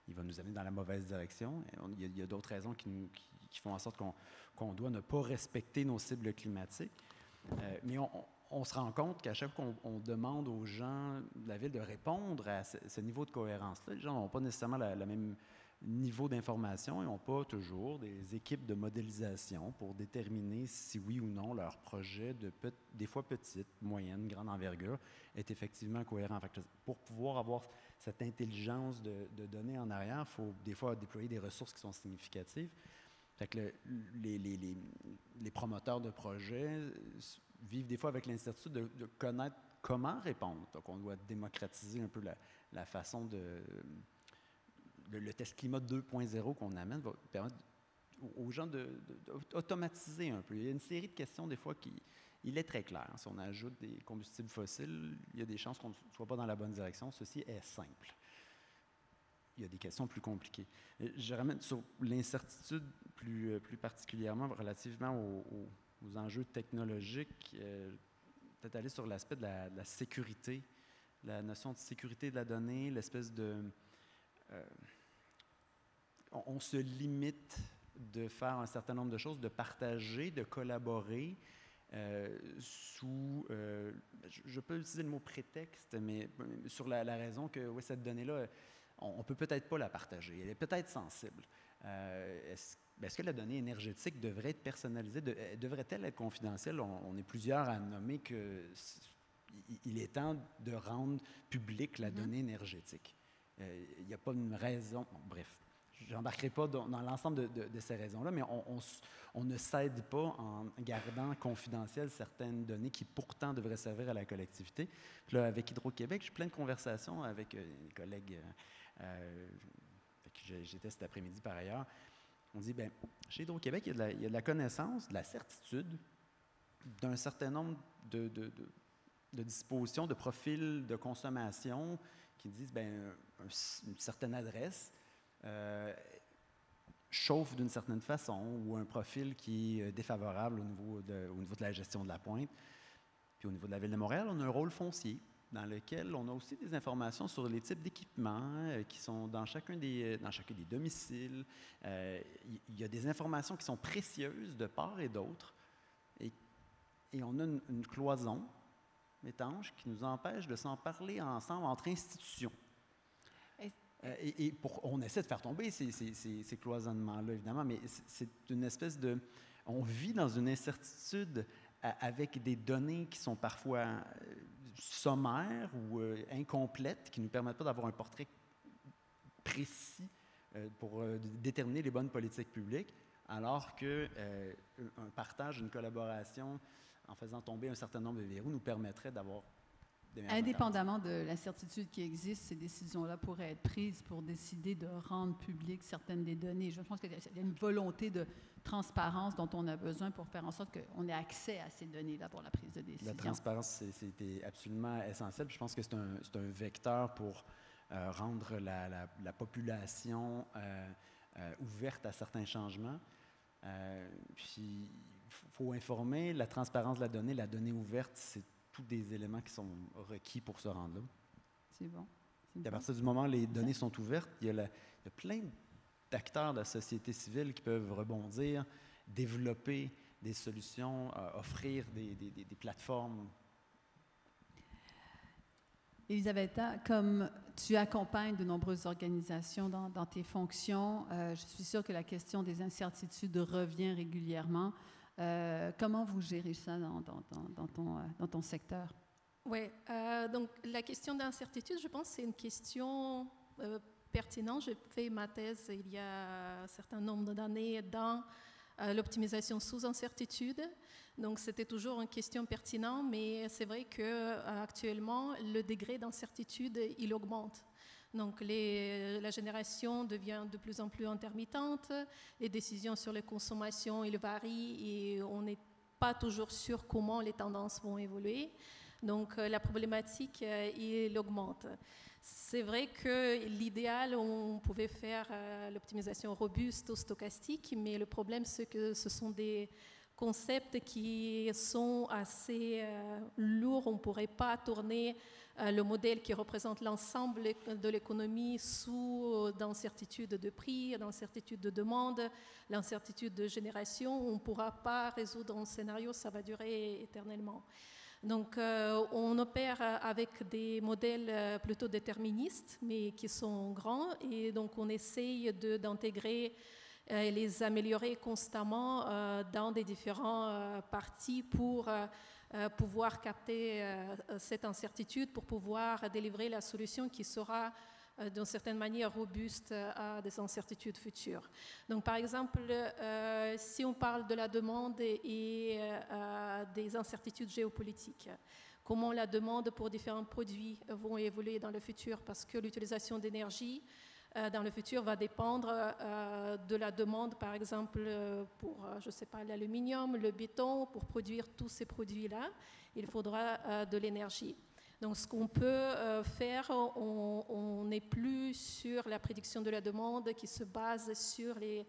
il va nous amener dans la mauvaise direction. Il y a d'autres raisons qui font en sorte qu'on doit ne pas respecter nos cibles climatiques. Mais on se rend compte qu'à chaque fois qu'on demande aux gens de la ville de répondre à ce niveau de cohérence-là, les gens n'ont pas nécessairement le même niveau d'information et n'ont pas toujours des équipes de modélisation pour déterminer si oui ou non leur projet, des fois petite, moyenne, grande envergure, est effectivement cohérent. Fait que pour pouvoir avoir cette intelligence de données en arrière, il faut des fois déployer des ressources qui sont significatives. Fait que les promoteurs de projets vivent des fois avec l'incertitude de connaître comment répondre. Donc, on doit démocratiser un peu la façon le test climat 2.0 qu'on amène va permettre aux gens d'automatiser un peu. Il y a une série de questions, des fois, il est très clair. Si on ajoute des combustibles fossiles, il y a des chances qu'on ne soit pas dans la bonne direction. Ceci est simple. Il y a des questions plus compliquées. Je ramène sur l'incertitude plus particulièrement relativement aux enjeux technologiques, peut-être aller sur l'aspect de la sécurité, la notion de sécurité de la donnée, l'espèce de... on se limite de faire un certain nombre de choses, de partager, de collaborer sous... je peux utiliser le mot prétexte, mais sur la raison que cette donnée-là, on ne peut peut-être pas la partager. Elle est peut-être sensible. Est-ce que la donnée énergétique devrait être personnalisée? Devrait-elle être confidentielle? On est plusieurs à nommer qu'il est temps de rendre publique la donnée énergétique. Il n'y a pas une raison. Bon, bref, je n'embarquerai pas dans l'ensemble de ces raisons-là, mais on ne cède pas en gardant confidentielles certaines données qui pourtant devraient servir à la collectivité. Puis là, avec Hydro-Québec, j'ai plein de conversations avec les collègues que j'étais cet après-midi par ailleurs. On dit, bien, chez Hydro-Québec, il y a de la connaissance, de la certitude d'un certain nombre de dispositions, de profils de consommation qui disent, bien, une certaine adresse chauffe d'une certaine façon ou un profil qui est défavorable au niveau de la gestion de la pointe. Puis au niveau de la Ville de Montréal, on a un rôle foncier dans lequel on a aussi des informations sur les types d'équipements qui sont dans chacun des domiciles. Il y a des informations qui sont précieuses de part et d'autre. Et on a une cloison étanche qui nous empêche de s'en parler ensemble entre institutions. On essaie de faire tomber ces cloisonnements-là, évidemment, mais c'est une espèce de... On vit dans une incertitude avec des données qui sont parfois sommaires ou incomplètes, qui ne nous permettent pas d'avoir un portrait précis pour déterminer les bonnes politiques publiques, alors qu'un partage, une collaboration, en faisant tomber un certain nombre de verrous, nous permettrait d'avoir des meilleures indépendamment de l'incertitude qui existe, ces décisions-là pourraient être prises pour décider de rendre publiques certaines des données. Je pense qu'il y a une volonté de transparence dont on a besoin pour faire en sorte qu'on ait accès à ces données-là pour la prise de décision. La transparence, c'était absolument essentiel. Je pense que c'est un vecteur pour rendre la population ouverte à certains changements. Puis, il faut informer, la transparence de la donnée ouverte, c'est tous des éléments qui sont requis pour se rendre là. C'est bon. Et à partir du moment où les données sont ouvertes, il y a plein d'acteurs de la société civile qui peuvent rebondir, développer des solutions, offrir des plateformes. Elisabetta, comme tu accompagnes de nombreuses organisations dans tes fonctions, je suis sûre que la question des incertitudes revient régulièrement. Comment vous gérez ça dans ton secteur? Oui, donc la question d'incertitude, je pense, c'est une question pertinente. J'ai fait ma thèse il y a un certain nombre d'années dans l'optimisation sous incertitude. Donc, c'était toujours une question pertinente, mais c'est vrai qu'actuellement, le degré d'incertitude, il augmente. Donc, la génération devient de plus en plus intermittente, les décisions sur les consommations, ils varient et on n'est pas toujours sûr comment les tendances vont évoluer. Donc, la problématique, il augmente. C'est vrai que l'idéal, on pouvait faire l'optimisation robuste ou stochastique, mais le problème, c'est que ce sont des concepts qui sont assez lourds. On ne pourrait pas tourner le modèle qui représente l'ensemble de l'économie sous d'incertitude de prix, d'incertitude de demande, l'incertitude de génération. On ne pourra pas résoudre un scénario, ça va durer éternellement. Donc, on opère avec des modèles plutôt déterministes, mais qui sont grands, et donc on essaye d'intégrer et les améliorer constamment dans des différents parties pour pouvoir capter cette incertitude, pour pouvoir délivrer la solution qui sera d'une certaine manière robuste à des incertitudes futures. Donc, par exemple, si on parle de la demande et des incertitudes géopolitiques, comment la demande pour différents produits vont évoluer dans le futur, parce que l'utilisation d'énergie dans le futur va dépendre de la demande, par exemple, pour, je ne sais pas, l'aluminium, le béton. Pour produire tous ces produits-là, il faudra de l'énergie. Donc, ce qu'on peut faire, on n'est plus sur la prédiction de la demande qui se base sur les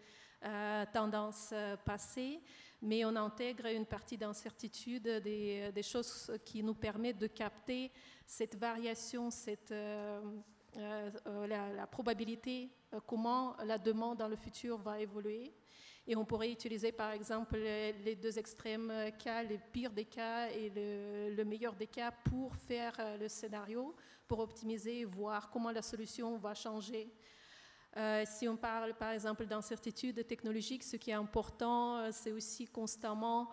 tendances passées, mais on intègre une partie d'incertitude, des choses qui nous permettent de capter cette variation, la probabilité, comment la demande dans le futur va évoluer. Et on pourrait utiliser, par exemple, les deux extrêmes cas, le pire des cas et le meilleur des cas pour faire le scénario, pour optimiser et voir comment la solution va changer. Si on parle, par exemple, d'incertitude technologique, ce qui est important, c'est aussi constamment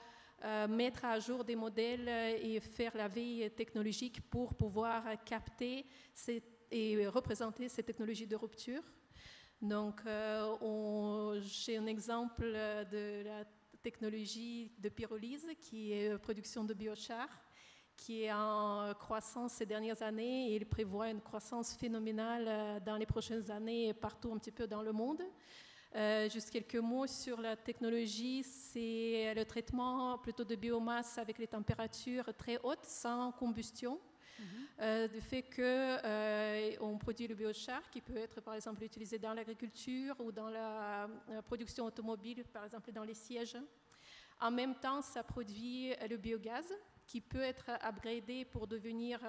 mettre à jour des modèles et faire la veille technologique pour pouvoir capter et représenter ces technologies de rupture. Donc, j'ai un exemple de la technologie de pyrolyse qui est production de biochar, qui est en croissance ces dernières années et il prévoit une croissance phénoménale dans les prochaines années partout un petit peu dans le monde. Juste quelques mots sur la technologie, c'est le traitement plutôt de biomasse avec les températures très hautes, sans combustion. Du fait qu'on produit le biochar qui peut être par exemple utilisé dans l'agriculture ou dans la production automobile, par exemple dans les sièges. En même temps, ça produit le biogaz qui peut être upgradé pour devenir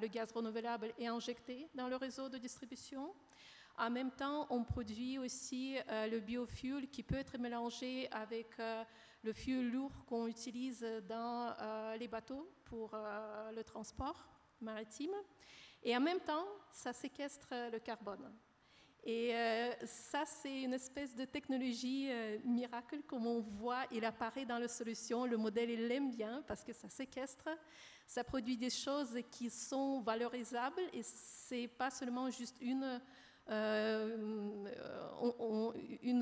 le gaz renouvelable et injecté dans le réseau de distribution. En même temps, on produit aussi le biofuel qui peut être mélangé avec le fuel lourd qu'on utilise dans les bateaux pour le transport maritime. Et en même temps, ça séquestre le carbone. Et ça, c'est une espèce de technologie miracle, comme on voit, il apparaît dans la solution. Le modèle, il l'aime bien parce que ça séquestre, ça produit des choses qui sont valorisables et c'est pas seulement juste une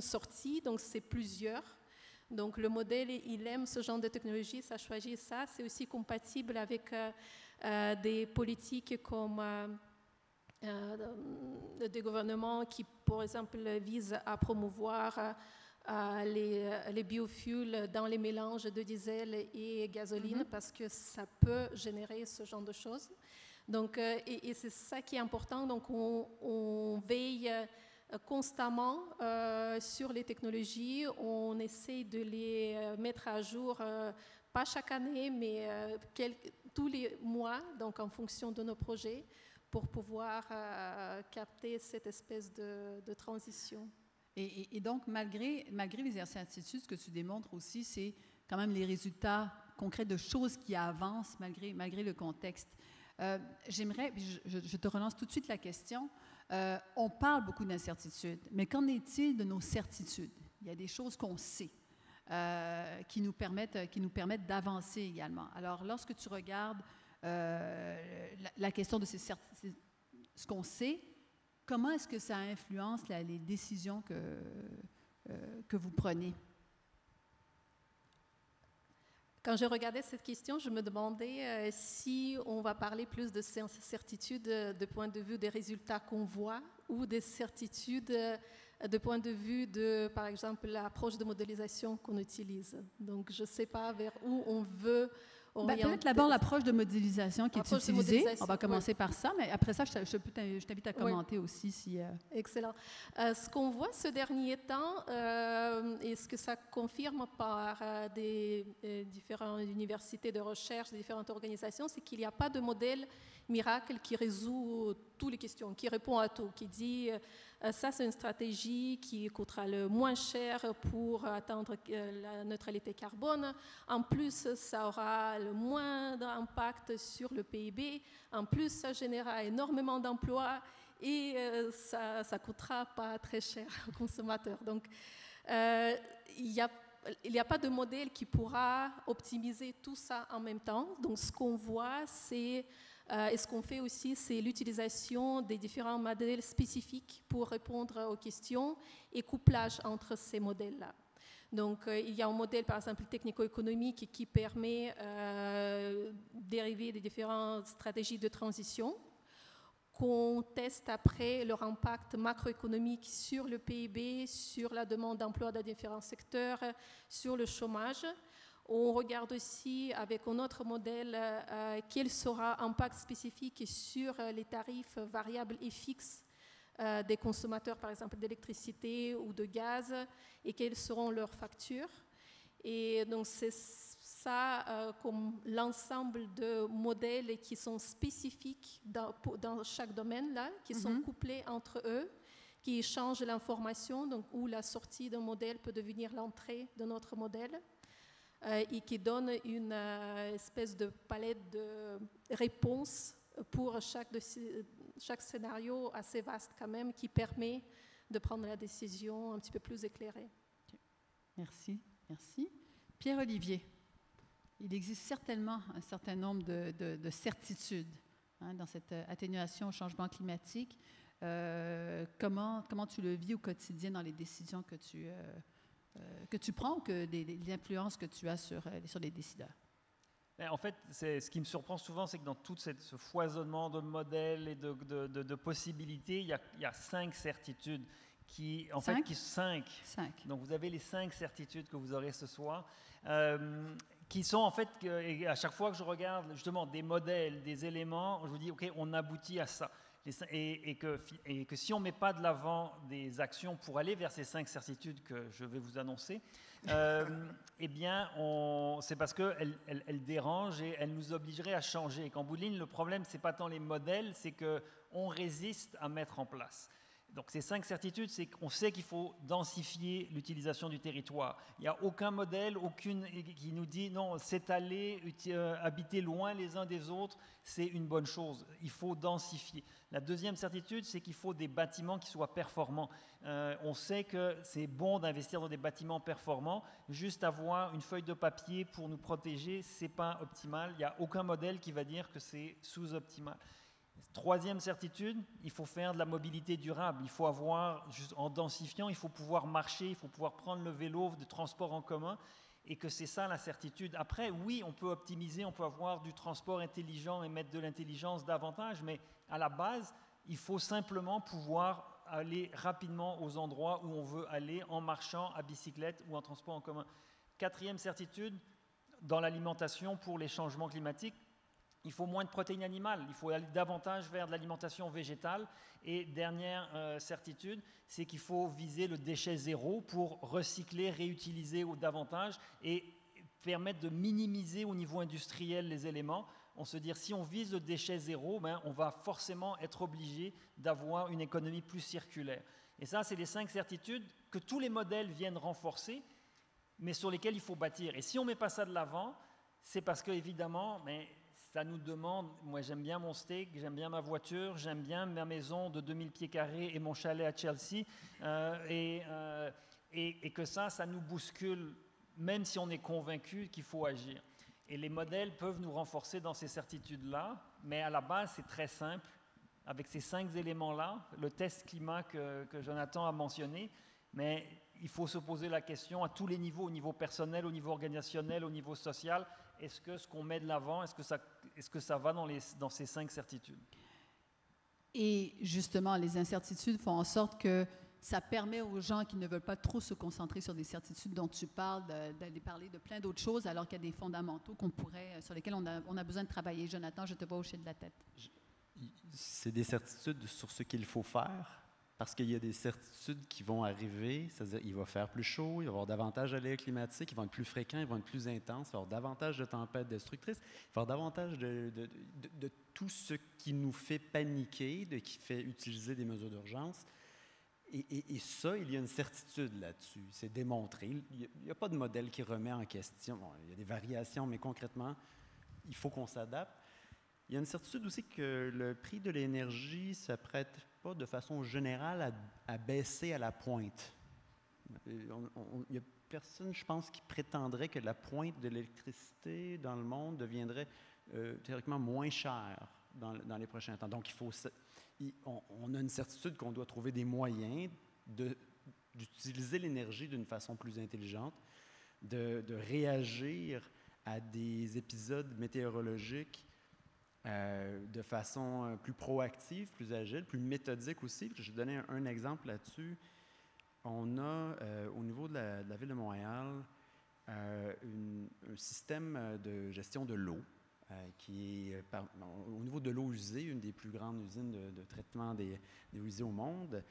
sortie, donc c'est plusieurs. Donc le modèle, il aime ce genre de technologie, ça choisit ça. C'est aussi compatible avec des politiques comme des gouvernements qui, par exemple, visent à promouvoir les biofuels dans les mélanges de diesel et gasoline parce que ça peut générer ce genre de choses. Donc, et c'est ça qui est important. Donc, on veille constamment sur les technologies. On essaie de les mettre à jour, pas chaque année, mais tous les mois, donc en fonction de nos projets, pour pouvoir capter cette espèce de transition. Et donc, malgré les incertitudes, ce que tu démontres aussi, c'est quand même les résultats concrets de choses qui avancent malgré le contexte. J'aimerais, je te relance tout de suite la question. On parle beaucoup d'incertitudes, mais qu'en est-il de nos certitudes? Il y a des choses qu'on sait qui nous permettent d'avancer également. Alors, lorsque tu regardes la question de ce qu'on sait, comment est-ce que ça influence les décisions que vous prenez? Quand je regardais cette question, je me demandais si on va parler plus de certitudes de point de vue des résultats qu'on voit ou des certitudes de point de vue de, par exemple, l'approche de modélisation qu'on utilise. Donc, je ne sais pas vers où on veut orienter. Peut-être d'abord l'approche de modélisation qui est utilisée. On va commencer par ça, mais après ça, je t'invite à commenter aussi. Si, Excellent. Ce qu'on voit ce dernier temps, et ce que ça confirme par des différentes universités de recherche, des différentes organisations, c'est qu'il n'y a pas de modèle miracle qui résout toutes les questions, qui répond à tout, qui dit ça c'est une stratégie qui coûtera le moins cher pour atteindre la neutralité carbone. En plus, ça aura le moindre impact sur le PIB. En plus, ça générera énormément d'emplois et ça ne coûtera pas très cher aux consommateurs. Donc, il n'y a pas de modèle qui pourra optimiser tout ça en même temps. Donc, ce qu'on voit, c'est et ce qu'on fait aussi, c'est l'utilisation des différents modèles spécifiques pour répondre aux questions et couplage entre ces modèles-là. Donc, il y a un modèle, par exemple, technico-économique qui permet de dériver des différentes stratégies de transition qu'on teste après leur impact macroéconomique sur le PIB, sur la demande d'emploi dans différents secteurs, sur le chômage. On regarde aussi avec un autre modèle quel sera l'impact spécifique sur les tarifs variables et fixes des consommateurs, par exemple d'électricité ou de gaz, et quelles seront leurs factures. Et donc c'est ça comme l'ensemble de modèles qui sont spécifiques dans chaque domaine, là, qui sont couplés entre eux, qui échangent l'information, donc où la sortie d'un modèle peut devenir l'entrée d'un autre modèle. Et qui donne une espèce de palette de réponses pour chaque scénario assez vaste quand même, qui permet de prendre la décision un petit peu plus éclairée. Merci. Pierre-Olivier, il existe certainement un certain nombre de certitudes dans cette atténuation au changement climatique. Comment tu le vis au quotidien dans les décisions que tu prends, que les influences que tu as sur les décideurs? En fait, ce qui me surprend souvent, c'est que dans tout ce foisonnement de modèles et de possibilités, il y a 5 certitudes qui, en fait, 5. Donc, vous avez les 5 certitudes que vous aurez ce soir, qui sont en fait, et à chaque fois que je regarde justement des modèles, des éléments, je vous dis, OK, on aboutit à ça. Et que si on ne met pas de l'avant des actions pour aller vers ces 5 certitudes que je vais vous annoncer, eh bien, c'est parce qu'elles dérangent et elles nous obligeraient à changer. Et qu'en bout de ligne, le problème, ce n'est pas tant les modèles, c'est qu'on résiste à mettre en place. Donc ces 5 certitudes, c'est qu'on sait qu'il faut densifier l'utilisation du territoire. Il n'y a aucun modèle, qui nous dit non, s'étaler, habiter loin les uns des autres, c'est une bonne chose. Il faut densifier. La deuxième certitude, c'est qu'il faut des bâtiments qui soient performants. On sait que c'est bon d'investir dans des bâtiments performants. Juste avoir une feuille de papier pour nous protéger, ce n'est pas optimal. Il n'y a aucun modèle qui va dire que c'est sous-optimal. Troisième certitude, il faut faire de la mobilité durable. Il faut avoir, en densifiant, il faut pouvoir marcher, il faut pouvoir prendre le vélo, de transport en commun, et que c'est ça la certitude. Après, oui, on peut optimiser, on peut avoir du transport intelligent et mettre de l'intelligence davantage, mais à la base, il faut simplement pouvoir aller rapidement aux endroits où on veut aller, en marchant, à bicyclette ou en transport en commun. Quatrième certitude, dans l'alimentation pour les changements climatiques, il faut moins de protéines animales, il faut aller davantage vers de l'alimentation végétale. Et dernière certitude, c'est qu'il faut viser le déchet zéro pour recycler, réutiliser davantage et permettre de minimiser au niveau industriel les éléments. On se dit, si on vise le déchet zéro, on va forcément être obligé d'avoir une économie plus circulaire. Et ça, c'est les 5 certitudes que tous les modèles viennent renforcer, mais sur lesquelles il faut bâtir. Et si on ne met pas ça de l'avant, c'est parce qu'évidemment, ça nous demande, moi j'aime bien mon steak, j'aime bien ma voiture, j'aime bien ma maison de 2000 pieds carrés et mon chalet à Chelsea, et que ça nous bouscule, même si on est convaincu qu'il faut agir. Et les modèles peuvent nous renforcer dans ces certitudes-là, mais à la base, c'est très simple. Avec ces 5 éléments-là, le test climat que Jonathan a mentionné, mais il faut se poser la question à tous les niveaux, au niveau personnel, au niveau organisationnel, au niveau social, est-ce que ce qu'on met de l'avant, est-ce que ça va dans ces 5 certitudes? Et justement, les incertitudes font en sorte que ça permet aux gens qui ne veulent pas trop se concentrer sur des certitudes dont tu parles, d'aller parler de plein d'autres choses, alors qu'il y a des fondamentaux sur lesquels on a besoin de travailler. Jonathan, je te vois hocher de la tête. C'est des certitudes sur ce qu'il faut faire, parce qu'il y a des certitudes qui vont arriver, c'est-à-dire qu'il va faire plus chaud, il va y avoir davantage d'aléas climatiques, ils vont être plus fréquents, ils vont être plus intenses, il va y avoir davantage de tempêtes destructrices, il va y avoir davantage de tout ce qui nous fait paniquer, qui fait utiliser des mesures d'urgence. Et ça, il y a une certitude là-dessus, c'est démontré. Il n'y a pas de modèle qui remet en question. Bon, il y a des variations, mais concrètement, il faut qu'on s'adapte. Il y a une certitude aussi que le prix de l'énergie ne s'apprête pas de façon générale à baisser à la pointe. Il n'y a personne, je pense, qui prétendrait que la pointe de l'électricité dans le monde deviendrait théoriquement moins chère dans les prochains temps. Donc, on a une certitude qu'on doit trouver des moyens d'utiliser l'énergie d'une façon plus intelligente, de réagir à des épisodes météorologiques de façon plus proactive, plus agile, plus méthodique aussi. Je vais donner un exemple là-dessus. On a, au niveau de la Ville de Montréal, un système de gestion de l'eau qui est, au niveau de l'eau usée, une des plus grandes usines de traitement des eaux usées au monde.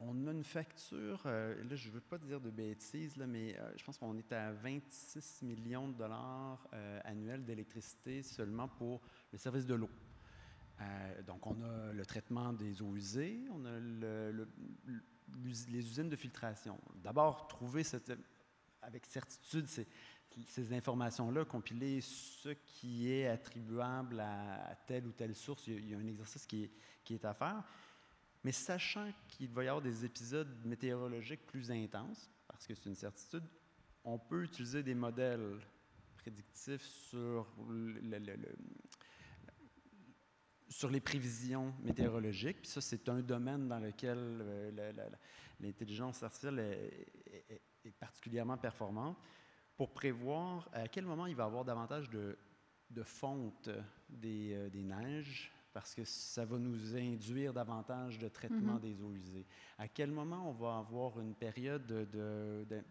On a une facture, là je ne veux pas dire de bêtises, là, mais je pense qu'on est à 26 millions de dollars annuels d'électricité seulement pour le service de l'eau. Donc on a le traitement des eaux usées, on a les usines de filtration. D'abord, trouver avec certitude ces informations-là, compiler ce qui est attribuable à telle ou telle source, il y a un exercice qui est à faire. Mais sachant qu'il va y avoir des épisodes météorologiques plus intenses, parce que c'est une certitude, on peut utiliser des modèles prédictifs sur les prévisions météorologiques. Puis ça, c'est un domaine dans lequel l'intelligence artificielle est particulièrement performante pour prévoir à quel moment il va y avoir davantage de fonte des neiges, parce que ça va nous induire davantage de traitement des eaux usées. À quel moment on va avoir une période de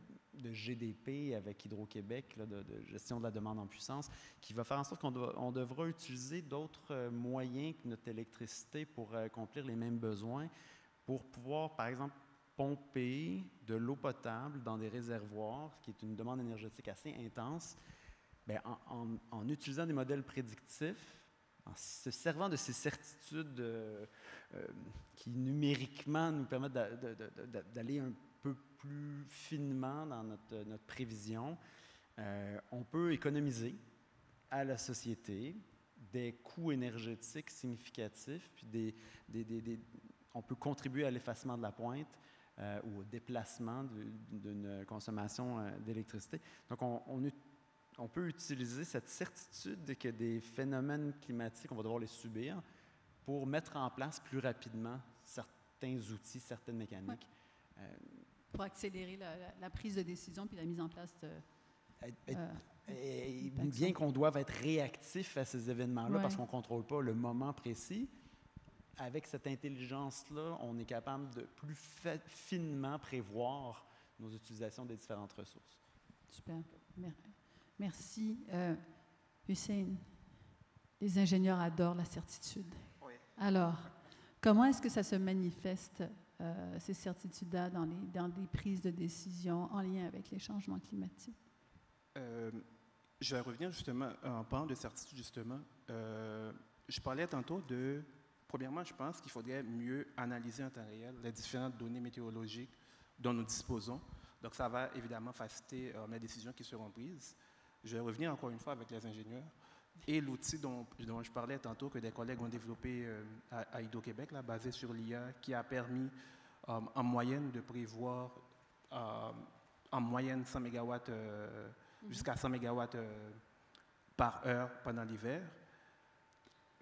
GDP avec Hydro-Québec, là, de gestion de la demande en puissance, qui va faire en sorte qu'on devra utiliser d'autres moyens que notre électricité pour accomplir les mêmes besoins, pour pouvoir, par exemple, pomper de l'eau potable dans des réservoirs, ce qui est une demande énergétique assez intense. Bien, en utilisant des modèles prédictifs, en se servant de ces certitudes qui numériquement nous permettent d'aller un peu plus finement dans notre prévision, on peut économiser à la société des coûts énergétiques significatifs, puis on peut contribuer à l'effacement de la pointe ou au déplacement d'une consommation d'électricité. Donc, on peut utiliser cette certitude que des phénomènes climatiques, on va devoir les subir pour mettre en place plus rapidement certains outils, certaines mécaniques. Pour accélérer la prise de décision puis la mise en place bien qu'on doive être réactif à ces événements-là parce qu'on ne contrôle pas le moment précis, avec cette intelligence-là, on est capable de plus finement prévoir nos utilisations des différentes ressources. Super. Merci. Hussein, les ingénieurs adorent la certitude. Oui. Alors, comment est-ce que ça se manifeste, ces certitudes-là, dans les prises de décision en lien avec les changements climatiques? Je vais revenir justement, en parlant de certitude, justement. Je parlais tantôt de... Premièrement, je pense qu'il faudrait mieux analyser en temps réel les différentes données météorologiques dont nous disposons. Donc, ça va évidemment faciliter les décisions qui seront prises. Je vais revenir encore une fois avec les ingénieurs. Et l'outil dont je parlais tantôt, que des collègues ont développé à Hydro-Québec, là, basé sur l'IA, qui a permis en moyenne de prévoir en moyenne 100 MW, jusqu'à 100 MW par heure pendant l'hiver.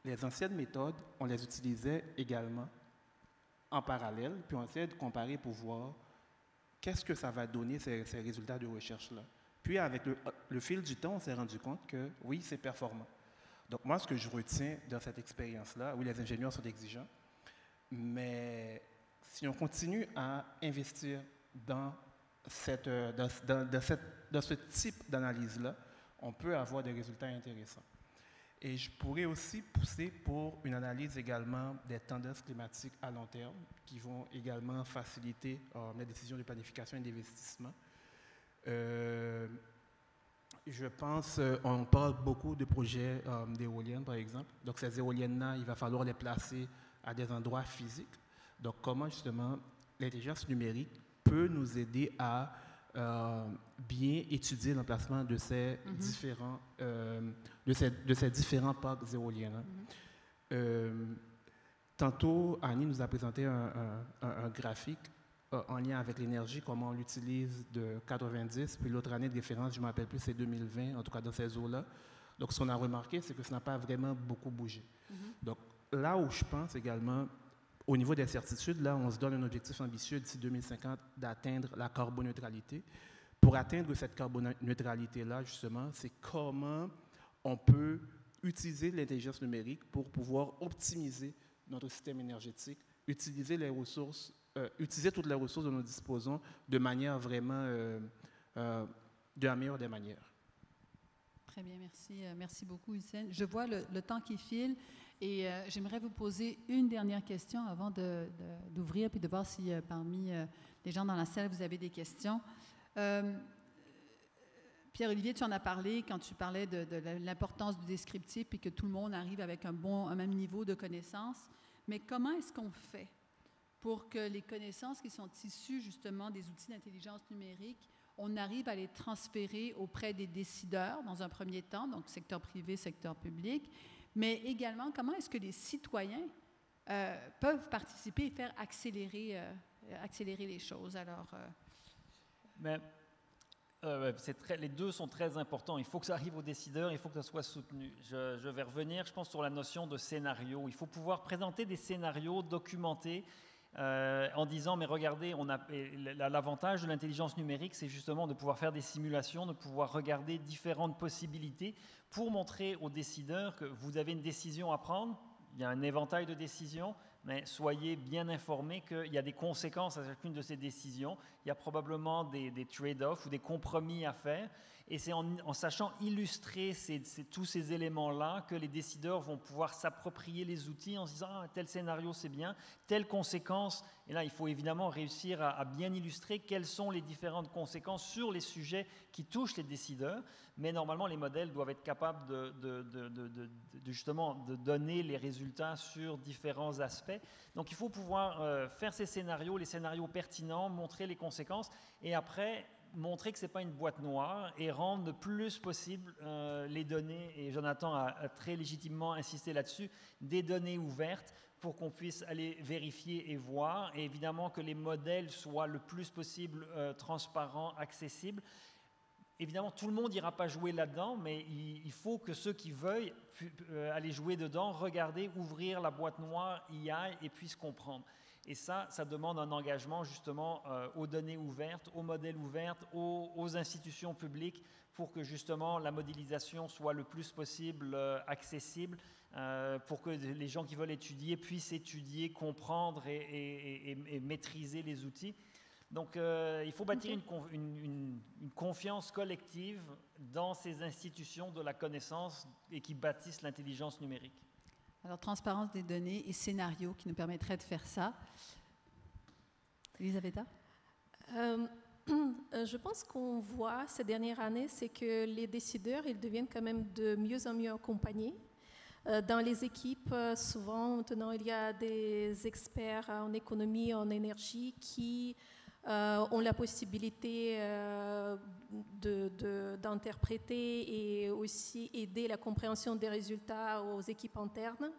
Les anciennes méthodes, on les utilisait également en parallèle, puis on essayait de comparer pour voir qu'est-ce que ça va donner, ces résultats de recherche-là. Puis, avec le fil du temps, on s'est rendu compte que, oui, c'est performant. Donc, moi, ce que je retiens dans cette expérience-là, oui, les ingénieurs sont exigeants, mais si on continue à investir dans ce type d'analyse-là, on peut avoir des résultats intéressants. Et je pourrais aussi pousser pour une analyse également des tendances climatiques à long terme, qui vont également faciliter les décisions de planification et d'investissement. Je pense, on parle beaucoup de projets d'éoliennes, par exemple. Donc, ces éoliennes-là, il va falloir les placer à des endroits physiques. Donc, comment, justement, l'intelligence numérique peut nous aider à bien étudier l'emplacement de ces différents parcs éoliens. Tantôt, Annie nous a présenté un graphique en lien avec l'énergie, comment on l'utilise de 90, puis l'autre année de référence, je ne me rappelle plus, c'est 2020, en tout cas dans ces eaux-là. Donc, ce qu'on a remarqué, c'est que ça n'a pas vraiment beaucoup bougé. Donc, là où je pense également, au niveau des certitudes, là, on se donne un objectif ambitieux d'ici 2050 d'atteindre la carboneutralité. Pour atteindre cette carboneutralité-là, justement, c'est comment on peut utiliser l'intelligence numérique pour pouvoir optimiser notre système énergétique, utiliser les ressources, utiliser toutes les ressources dont nous disposons de manière vraiment, de la meilleure des manières. Très bien, merci. Merci beaucoup, Hussein. Je vois le temps qui file et j'aimerais vous poser une dernière question avant d'ouvrir puis de voir si parmi les gens dans la salle, vous avez des questions. Pierre-Olivier, tu en as parlé quand tu parlais de l'importance du descriptif et que tout le monde arrive avec un même niveau de connaissances. Mais comment est-ce qu'on fait pour que les connaissances qui sont issues justement des outils d'intelligence numérique, on arrive à les transférer auprès des décideurs dans un premier temps, donc secteur privé, secteur public, mais également comment est-ce que les citoyens peuvent participer et faire accélérer les choses? Alors, les deux sont très importants. Il faut que ça arrive aux décideurs, il faut que ça soit soutenu. Je vais revenir, je pense, sur la notion de scénario. Il faut pouvoir présenter des scénarios documentés en disant, mais regardez, l'avantage de l'intelligence numérique, c'est justement de pouvoir faire des simulations, de pouvoir regarder différentes possibilités pour montrer aux décideurs que vous avez une décision à prendre, il y a un éventail de décisions, mais soyez bien informés qu'il y a des conséquences à chacune de ces décisions. Il y a probablement des trade-offs ou des compromis à faire. Et c'est en sachant illustrer tous ces éléments-là que les décideurs vont pouvoir s'approprier les outils en se disant « Ah, tel scénario, c'est bien, telle conséquence ». Et là, il faut évidemment réussir à bien illustrer quelles sont les différentes conséquences sur les sujets qui touchent les décideurs. Mais normalement, les modèles doivent être capables justement de donner les résultats sur différents aspects. Donc, il faut pouvoir faire ces scénarios, les scénarios pertinents, montrer les conséquences et après montrer que ce n'est pas une boîte noire et rendre le plus possible les données, et Jonathan a très légitimement insisté là-dessus, des données ouvertes pour qu'on puisse aller vérifier et voir, et évidemment que les modèles soient le plus possible transparents, accessibles. Évidemment, tout le monde n'ira pas jouer là-dedans, mais il faut que ceux qui veuillent aller jouer dedans, regarder, ouvrir la boîte noire, y aillent et puissent comprendre. Et ça demande un engagement justement aux données ouvertes, aux modèles ouverts, aux institutions publiques pour que justement la modélisation soit le plus possible accessible, pour que les gens qui veulent étudier puissent étudier, comprendre et maîtriser les outils. Donc, il faut bâtir une confiance collective dans ces institutions de la connaissance et qui bâtissent l'intelligence numérique. Alors, transparence des données et scénarios qui nous permettraient de faire ça. Elisabetta? Je pense qu'on voit ces dernières années, c'est que les décideurs, ils deviennent quand même de mieux en mieux accompagnés. Dans les équipes, souvent, maintenant, il y a des experts en économie, en énergie qui ont la possibilité d'interpréter et aussi aider la compréhension des résultats aux équipes internes.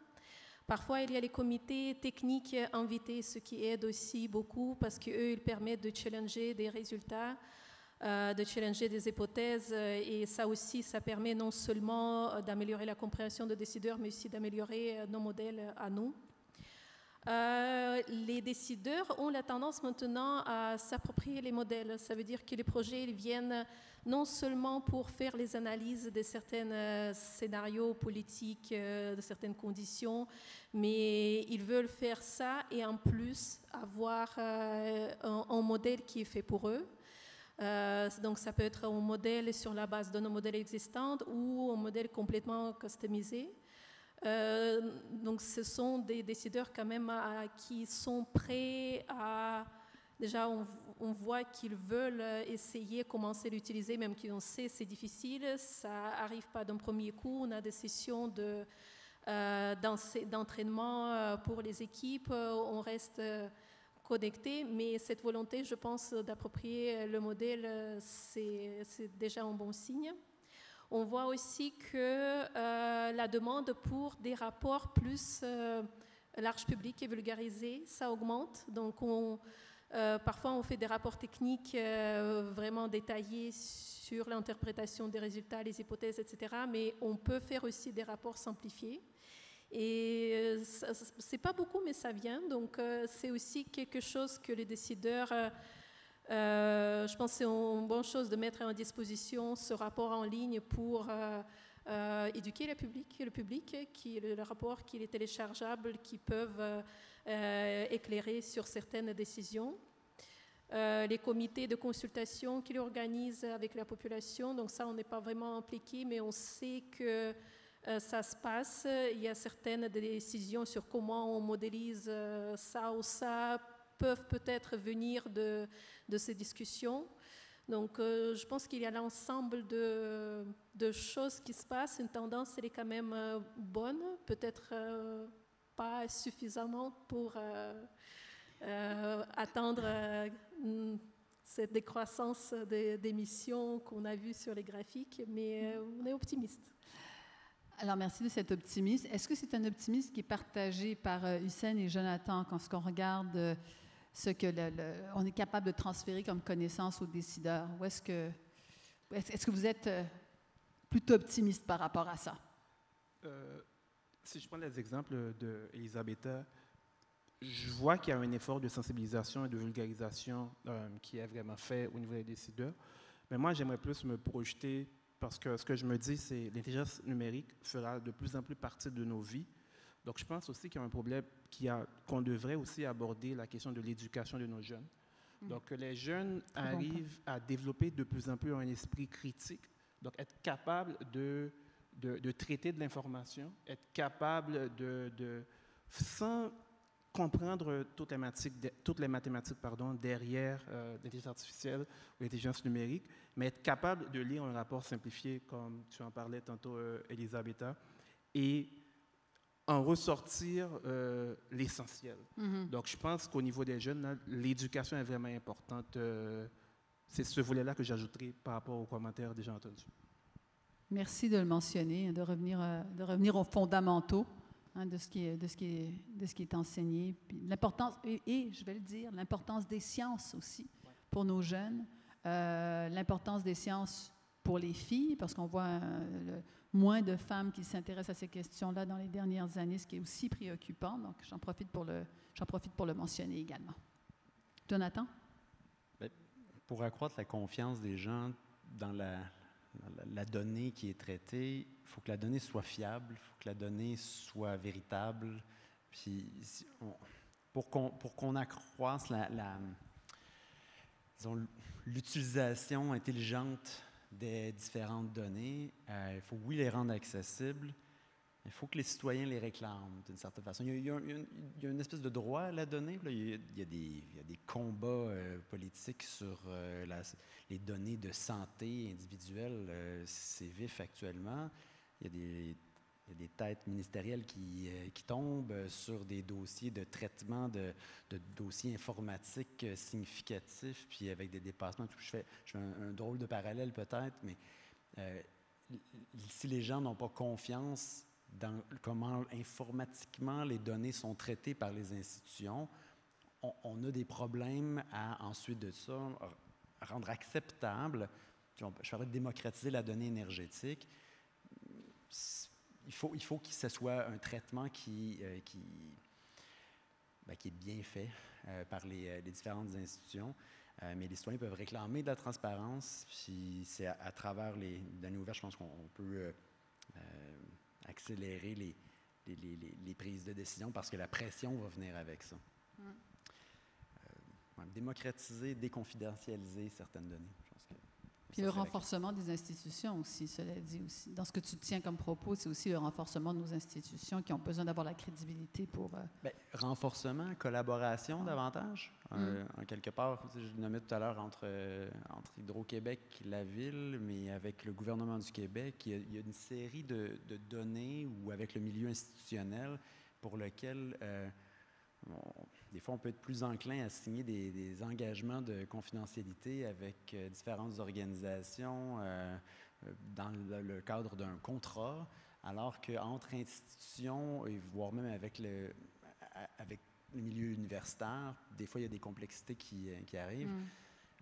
Parfois, il y a les comités techniques invités, ce qui aide aussi beaucoup parce qu'eux, ils permettent de challenger des résultats, de challenger des hypothèses. Et ça aussi, ça permet non seulement d'améliorer la compréhension des décideurs, mais aussi d'améliorer nos modèles à nous. Les décideurs ont la tendance maintenant à s'approprier les modèles. Ça veut dire que les projets ils viennent non seulement pour faire les analyses de certains scénarios politiques, de certaines conditions, mais ils veulent faire ça et en plus avoir un modèle qui est fait pour eux. Donc ça peut être un modèle sur la base de nos modèles existants ou un modèle complètement customisé. Donc ce sont des décideurs quand même qui sont prêts à... Déjà, on voit qu'ils veulent essayer, commencer à l'utiliser, même qu'on sait c'est difficile, ça n'arrive pas d'un premier coup. On a des sessions d'entraînement pour les équipes, on reste connecté, mais cette volonté, je pense, d'approprier le modèle, c'est déjà un bon signe. On voit aussi que la demande pour des rapports plus large public et vulgarisés, ça augmente. Donc, parfois, on fait des rapports techniques vraiment détaillés sur l'interprétation des résultats, les hypothèses, etc. Mais on peut faire aussi des rapports simplifiés. Et c'est pas beaucoup, mais ça vient. Donc, c'est aussi quelque chose que les décideurs... je pense que c'est une bonne chose de mettre à disposition ce rapport en ligne pour éduquer le public, le rapport qui est téléchargeable, qui peuvent éclairer sur certaines décisions. Les comités de consultation qu'ils organisent avec la population, donc ça on n'est pas vraiment impliqué, mais on sait que ça se passe. Il y a certaines décisions sur comment on modélise ça ou ça, peuvent peut-être venir de ces discussions. Donc, je pense qu'il y a l'ensemble de choses qui se passent. Une tendance, elle est quand même bonne, peut-être pas suffisamment pour attendre cette décroissance d'émissions qu'on a vues sur les graphiques, mais on est optimiste. Alors, merci de cet optimisme. Est-ce que c'est un optimisme qui est partagé par Hussein et Jonathan quand on regarde ce que on est capable de transférer comme connaissance aux décideurs? Ou est-ce que vous êtes plutôt optimiste par rapport à ça? Si je prends les exemples d'Elisabetta, je vois qu'il y a un effort de sensibilisation et de vulgarisation qui est vraiment fait au niveau des décideurs. Mais moi, j'aimerais plus me projeter parce que ce que je me dis, c'est que l'intelligence numérique fera de plus en plus partie de nos vies. Donc, je pense aussi qu'il y a un problème qu'on devrait aussi aborder la question de l'éducation de nos jeunes. Donc, que les jeunes arrivent à développer de plus en plus un esprit critique, donc être capable de traiter de l'information, être capable sans comprendre toutes les mathématiques derrière l'intelligence artificielle ou l'intelligence numérique, mais être capable de lire un rapport simplifié, comme tu en parlais tantôt, Elisabetta, et en ressortir l'essentiel. Donc, je pense qu'au niveau des jeunes, l'éducation est vraiment importante. C'est ce volet-là que j'ajouterai par rapport aux commentaires déjà entendus. Merci de le mentionner, de revenir aux fondamentaux de ce qui est enseigné. Puis l'importance, et je vais le dire, l'importance des sciences aussi pour nos jeunes, l'importance des sciences pour les filles, parce qu'on voit moins de femmes qui s'intéressent à ces questions-là dans les dernières années, ce qui est aussi préoccupant. Donc, j'en profite pour le mentionner également. Jonathan? Pour accroître la confiance des gens dans la donnée qui est traitée, il faut que la donnée soit fiable, il faut que la donnée soit véritable. Puis, pour qu'on accroisse disons, l'utilisation intelligente des différentes données. Il faut, oui, les rendre accessibles. Il faut que les citoyens les réclament d'une certaine façon. Il y a une espèce de droit à la donnée. Là. Il y a des combats politiques sur les données de santé individuelle. C'est vif actuellement. Il y a des têtes ministérielles qui tombent sur des dossiers de traitement de dossiers informatiques significatifs, puis avec des dépassements. Je fais un drôle de parallèle peut-être, mais si les gens n'ont pas confiance dans comment informatiquement les données sont traitées par les institutions, on a des problèmes à, ensuite de ça, rendre acceptable. Je parlais de démocratiser la donnée énergétique. Il faut que ce soit un traitement qui est bien fait par les différentes institutions. Mais les citoyens peuvent réclamer de la transparence. Puis c'est à travers les données ouvertes, je pense qu'on peut accélérer les prises de décision parce que la pression va venir avec ça. Démocratiser, déconfidentialiser certaines données. Je pense que puis le renforcement des institutions aussi, cela dit aussi. Dans ce que tu tiens comme propos, c'est aussi le renforcement de nos institutions qui ont besoin d'avoir la crédibilité pour... renforcement, collaboration davantage. En quelque part, je le nommais tout à l'heure, entre Hydro-Québec, la ville, mais avec le gouvernement du Québec, il y a une série de données ou avec le milieu institutionnel pour lequel... des fois, on peut être plus enclin à signer des engagements de confidentialité avec différentes organisations dans le cadre d'un contrat, alors qu'entre institutions, et voire même avec le milieu universitaire, des fois, il y a des complexités qui arrivent.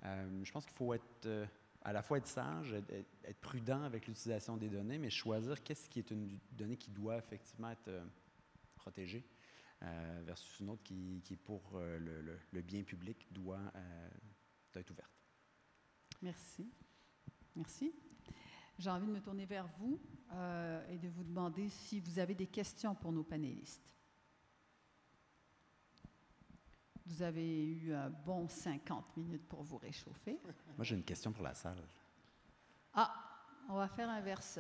Je pense qu'il faut à la fois être sage, être prudent avec l'utilisation des données, mais choisir qu'est-ce qui est une donnée qui doit effectivement être protégée. Versus une autre qui pour le bien public doit être ouverte. Merci. Merci. J'ai envie de me tourner vers vous et de vous demander si vous avez des questions pour nos panélistes. Vous avez eu un bon 50 minutes pour vous réchauffer. Moi, j'ai une question pour la salle. Ah, on va faire inverse.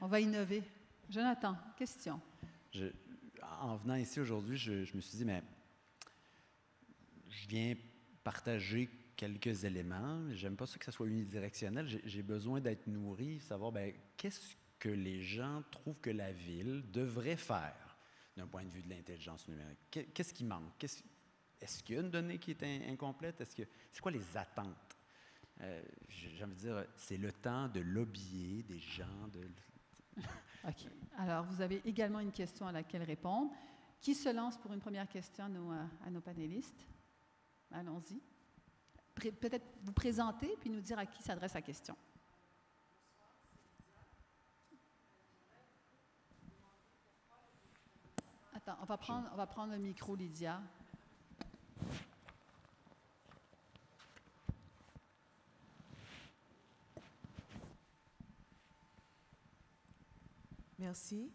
On va innover. Jonathan, question. En venant ici aujourd'hui, je me suis dit, mais je viens partager quelques éléments. J'aime pas ça que ça soit unidirectionnel. J'ai besoin d'être nourri, savoir qu'est-ce que les gens trouvent que la ville devrait faire d'un point de vue de l'intelligence numérique. Qu'est-ce qui manque? Est-ce qu'il y a une donnée qui est incomplète? C'est quoi les attentes? J'ai envie de dire, c'est le temps de lobbyer des gens, OK. Alors, vous avez également une question à laquelle répondre. Qui se lance pour une première question à nos panélistes? Allons-y. Peut-être vous présenter puis nous dire à qui s'adresse la question. Attends, on va prendre le micro, Lydia. Merci.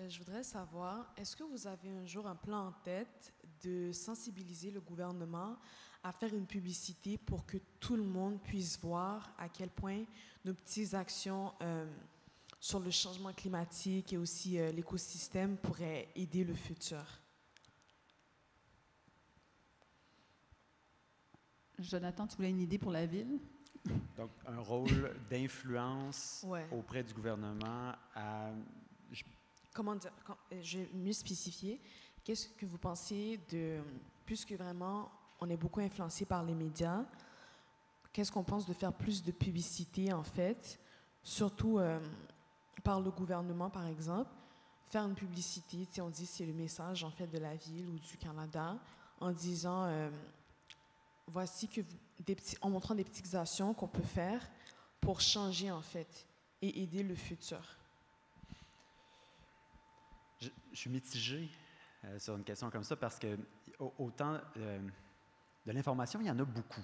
Je voudrais savoir, est-ce que vous avez un jour un plan en tête de sensibiliser le gouvernement à faire une publicité pour que tout le monde puisse voir à quel point nos petites actions sur le changement climatique et aussi l'écosystème pourraient aider le futur? Jonathan, tu voulais une idée pour la ville? Donc, un rôle d'influence Ouais. auprès du gouvernement à... Comment dire? Je vais mieux spécifier. Qu'est-ce que vous pensez de... Puisque vraiment, on est beaucoup influencé par les médias, qu'est-ce qu'on pense de faire plus de publicité, en fait, surtout par le gouvernement, par exemple, faire une publicité, on dit c'est le message, en fait, de la ville ou du Canada, en disant... voici que en montrant des petites actions qu'on peut faire pour changer, en fait, et aider le futur. Je suis mitigé sur une question comme ça parce que autant de l'information, il y en a beaucoup.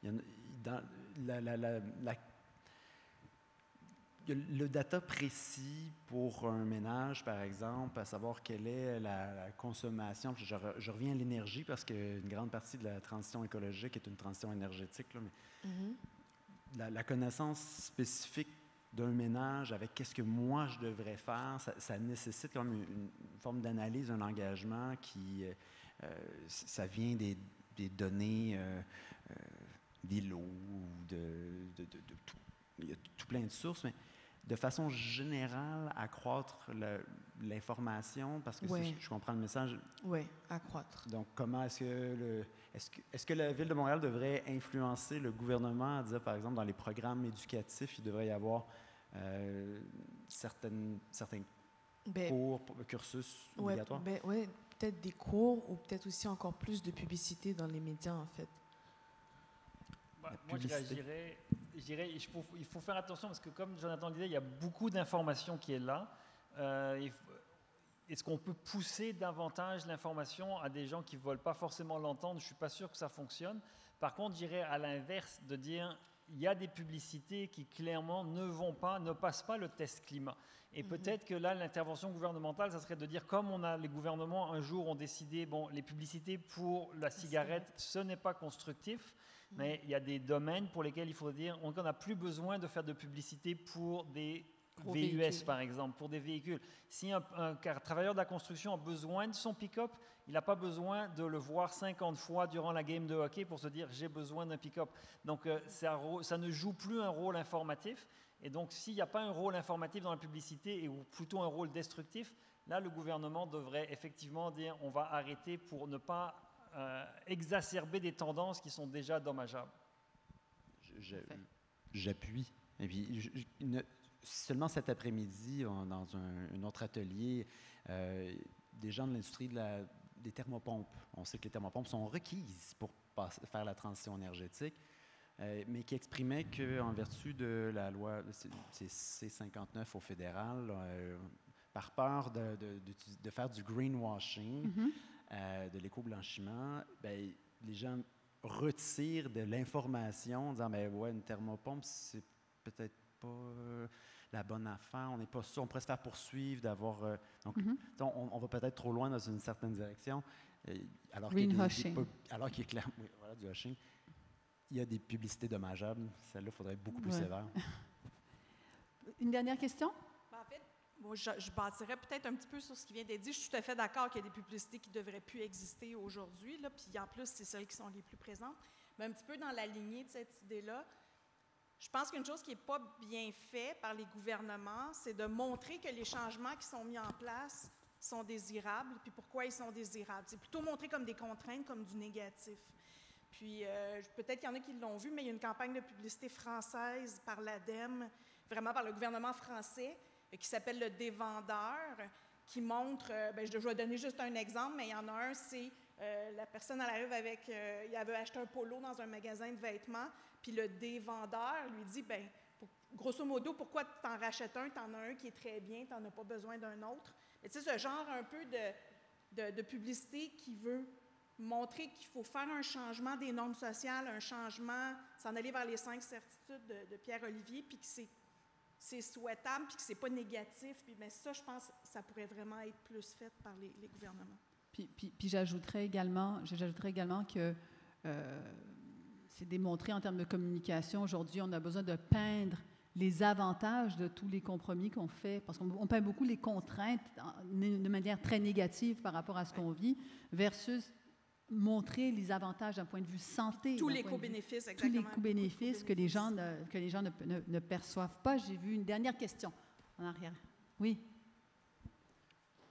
Il y en a, le data précis pour un ménage, par exemple, à savoir quelle est la consommation. Je reviens à l'énergie parce qu'une grande partie de la transition écologique est une transition énergétique, là, mais la connaissance spécifique d'un ménage avec qu'est-ce que moi je devrais faire, ça nécessite quand même une forme d'analyse, un engagement qui, ça vient des données d'îlots, de tout. Il y a tout plein de sources, mais de façon générale, accroître l'information, parce que si je comprends le message. Oui, accroître. Donc, comment est-ce que la Ville de Montréal devrait influencer le gouvernement à dire, par exemple, dans les programmes éducatifs, il devrait y avoir certains cours, cursus obligatoires? Oui, peut-être des cours ou peut-être aussi encore plus de publicité dans les médias, en fait. Moi, je dirais, il faut faire attention parce que, comme Jonathan le disait, il y a beaucoup d'informations qui est là. Est-ce qu'on peut pousser davantage l'information à des gens qui ne veulent pas forcément l'entendre? Je ne suis pas sûr que ça fonctionne. Par contre, je dirais à l'inverse de dire il y a des publicités qui clairement ne passent pas le test climat. Et peut-être que là, l'intervention gouvernementale, ça serait de dire, comme les gouvernements un jour ont décidé, bon, les publicités pour la cigarette, ce n'est pas constructif. Mais il y a des domaines pour lesquels il faut dire qu'on n'a plus besoin de faire de publicité pour des VUS, par exemple, pour des véhicules. Si un travailleur de la construction a besoin de son pick-up, il n'a pas besoin de le voir 50 fois durant la game de hockey pour se dire « j'ai besoin d'un pick-up ». Donc, ça ne joue plus un rôle informatif. Et donc, s'il n'y a pas un rôle informatif dans la publicité, ou plutôt un rôle destructif, là, le gouvernement devrait effectivement dire « on va arrêter pour ne pas… exacerber des tendances qui sont déjà dommageables. J'appuie. Et puis, seulement cet après-midi, dans un autre atelier, des gens de l'industrie des thermopompes. On sait que les thermopompes sont requises pour faire la transition énergétique, mais qui exprimaient qu'en vertu de la loi, c'est C-59 au fédéral, par peur de faire du greenwashing, de l'éco-blanchiment, ben, les gens retirent de l'information en disant ben ouais, une thermopompe, c'est peut-être pas la bonne affaire, on n'est pas sûr, on pourrait se faire poursuivre d'avoir. Donc, on va peut-être trop loin dans une certaine direction. Alors qu'il est clair, oui, voilà, du hushing. Il y a des publicités dommageables. Celle-là, il faudrait être beaucoup plus sévère. Une dernière question? En fait, moi, je bâtirais peut-être un petit peu sur ce qui vient d'être dit. Je suis tout à fait d'accord qu'il y a des publicités qui ne devraient plus exister aujourd'hui. Puis en plus, c'est celles qui sont les plus présentes. Mais un petit peu dans la lignée de cette idée-là, je pense qu'une chose qui n'est pas bien faite par les gouvernements, c'est de montrer que les changements qui sont mis en place sont désirables, puis pourquoi ils sont désirables. C'est plutôt montré comme des contraintes, comme du négatif. Puis peut-être qu'il y en a qui l'ont vu, mais il y a une campagne de publicité française par l'ADEME, vraiment par le gouvernement français, qui s'appelle le Dévendeur, qui montre, je vais donner juste un exemple, mais il y en a un, c'est la personne elle arrive avec, il avait acheté un polo dans un magasin de vêtements, puis le dévendeur lui dit, grosso modo, pourquoi tu en rachètes un, tu en as un qui est très bien, tu n'en as pas besoin d'un autre. Mais tu sais, ce genre un peu de publicité qui veut montrer qu'il faut faire un changement des normes sociales, un changement, s'en aller vers les 5 certitudes de Pierre-Olivier, puis que c'est souhaitable, puis que c'est pas négatif. Puis ça, je pense, ça pourrait vraiment être plus fait par les gouvernements. Puis j'ajouterais également que c'est démontré en termes de communication. Aujourd'hui, on a besoin de peindre les avantages de tous les compromis qu'on fait, parce qu'on peint beaucoup les contraintes de manière très négative par rapport à ce qu'on vit, versus montrer les avantages d'un point de vue santé. Tous les co-bénéfices, exactement. Tous les co-bénéfices que les gens ne perçoivent pas. J'ai vu une dernière question en arrière. Oui?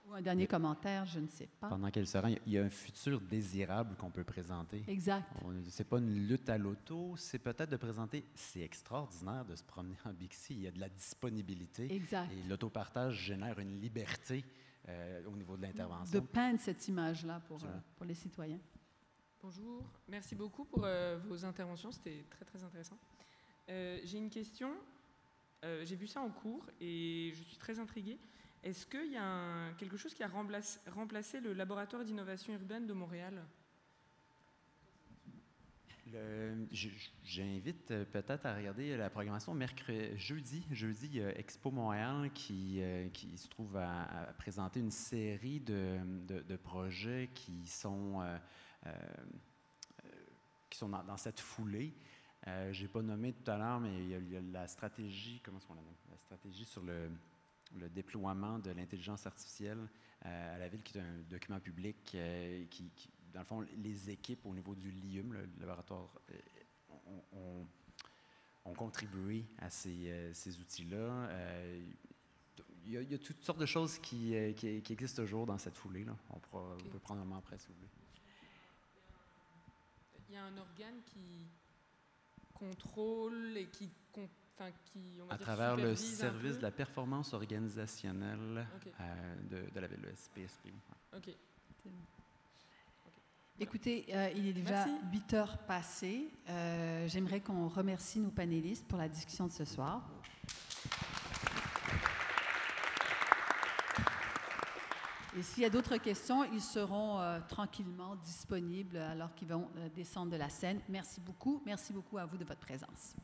Ou un dernier commentaire, je ne sais pas. Pendant qu'elle se rend, il y a un futur désirable qu'on peut présenter. Exact. Ce n'est pas une lutte à l'auto, c'est peut-être de présenter, c'est extraordinaire de se promener en Bixi, il y a de la disponibilité. Exact. Et l'autopartage génère une liberté au niveau de l'intervention. De peindre cette image-là pour les citoyens. Bonjour, merci beaucoup pour vos interventions, c'était très très intéressant. J'ai une question, j'ai vu ça en cours et je suis très intriguée. Est-ce qu'il y a quelque chose qui a remplacé le laboratoire d'innovation urbaine de Montréal? J'invite peut-être à regarder la programmation jeudi. Jeudi, il y a Expo Montréal qui se trouve à présenter une série de projets qui sont dans cette foulée. Je n'ai pas nommé tout à l'heure, mais il y a la stratégie, comment est-ce qu'on la nomme? La stratégie sur le déploiement de l'intelligence artificielle à la ville, qui est un document public qui dans le fond, les équipes au niveau du LIUM, le laboratoire, ont contribué à ces outils-là. Il y a toutes sortes de choses qui existent toujours dans cette foulée-là. On peut prendre un moment après, si vous voulez. Il y a un organe qui contrôle et qui on va à dire, travers le supervise service de la performance organisationnelle de la ville, le SPSP. OK. Écoutez, il est déjà 8 heures passées. J'aimerais qu'on remercie nos panélistes pour la discussion de ce soir. Et s'il y a d'autres questions, ils seront tranquillement disponibles alors qu'ils vont descendre de la scène. Merci beaucoup. Merci beaucoup à vous de votre présence.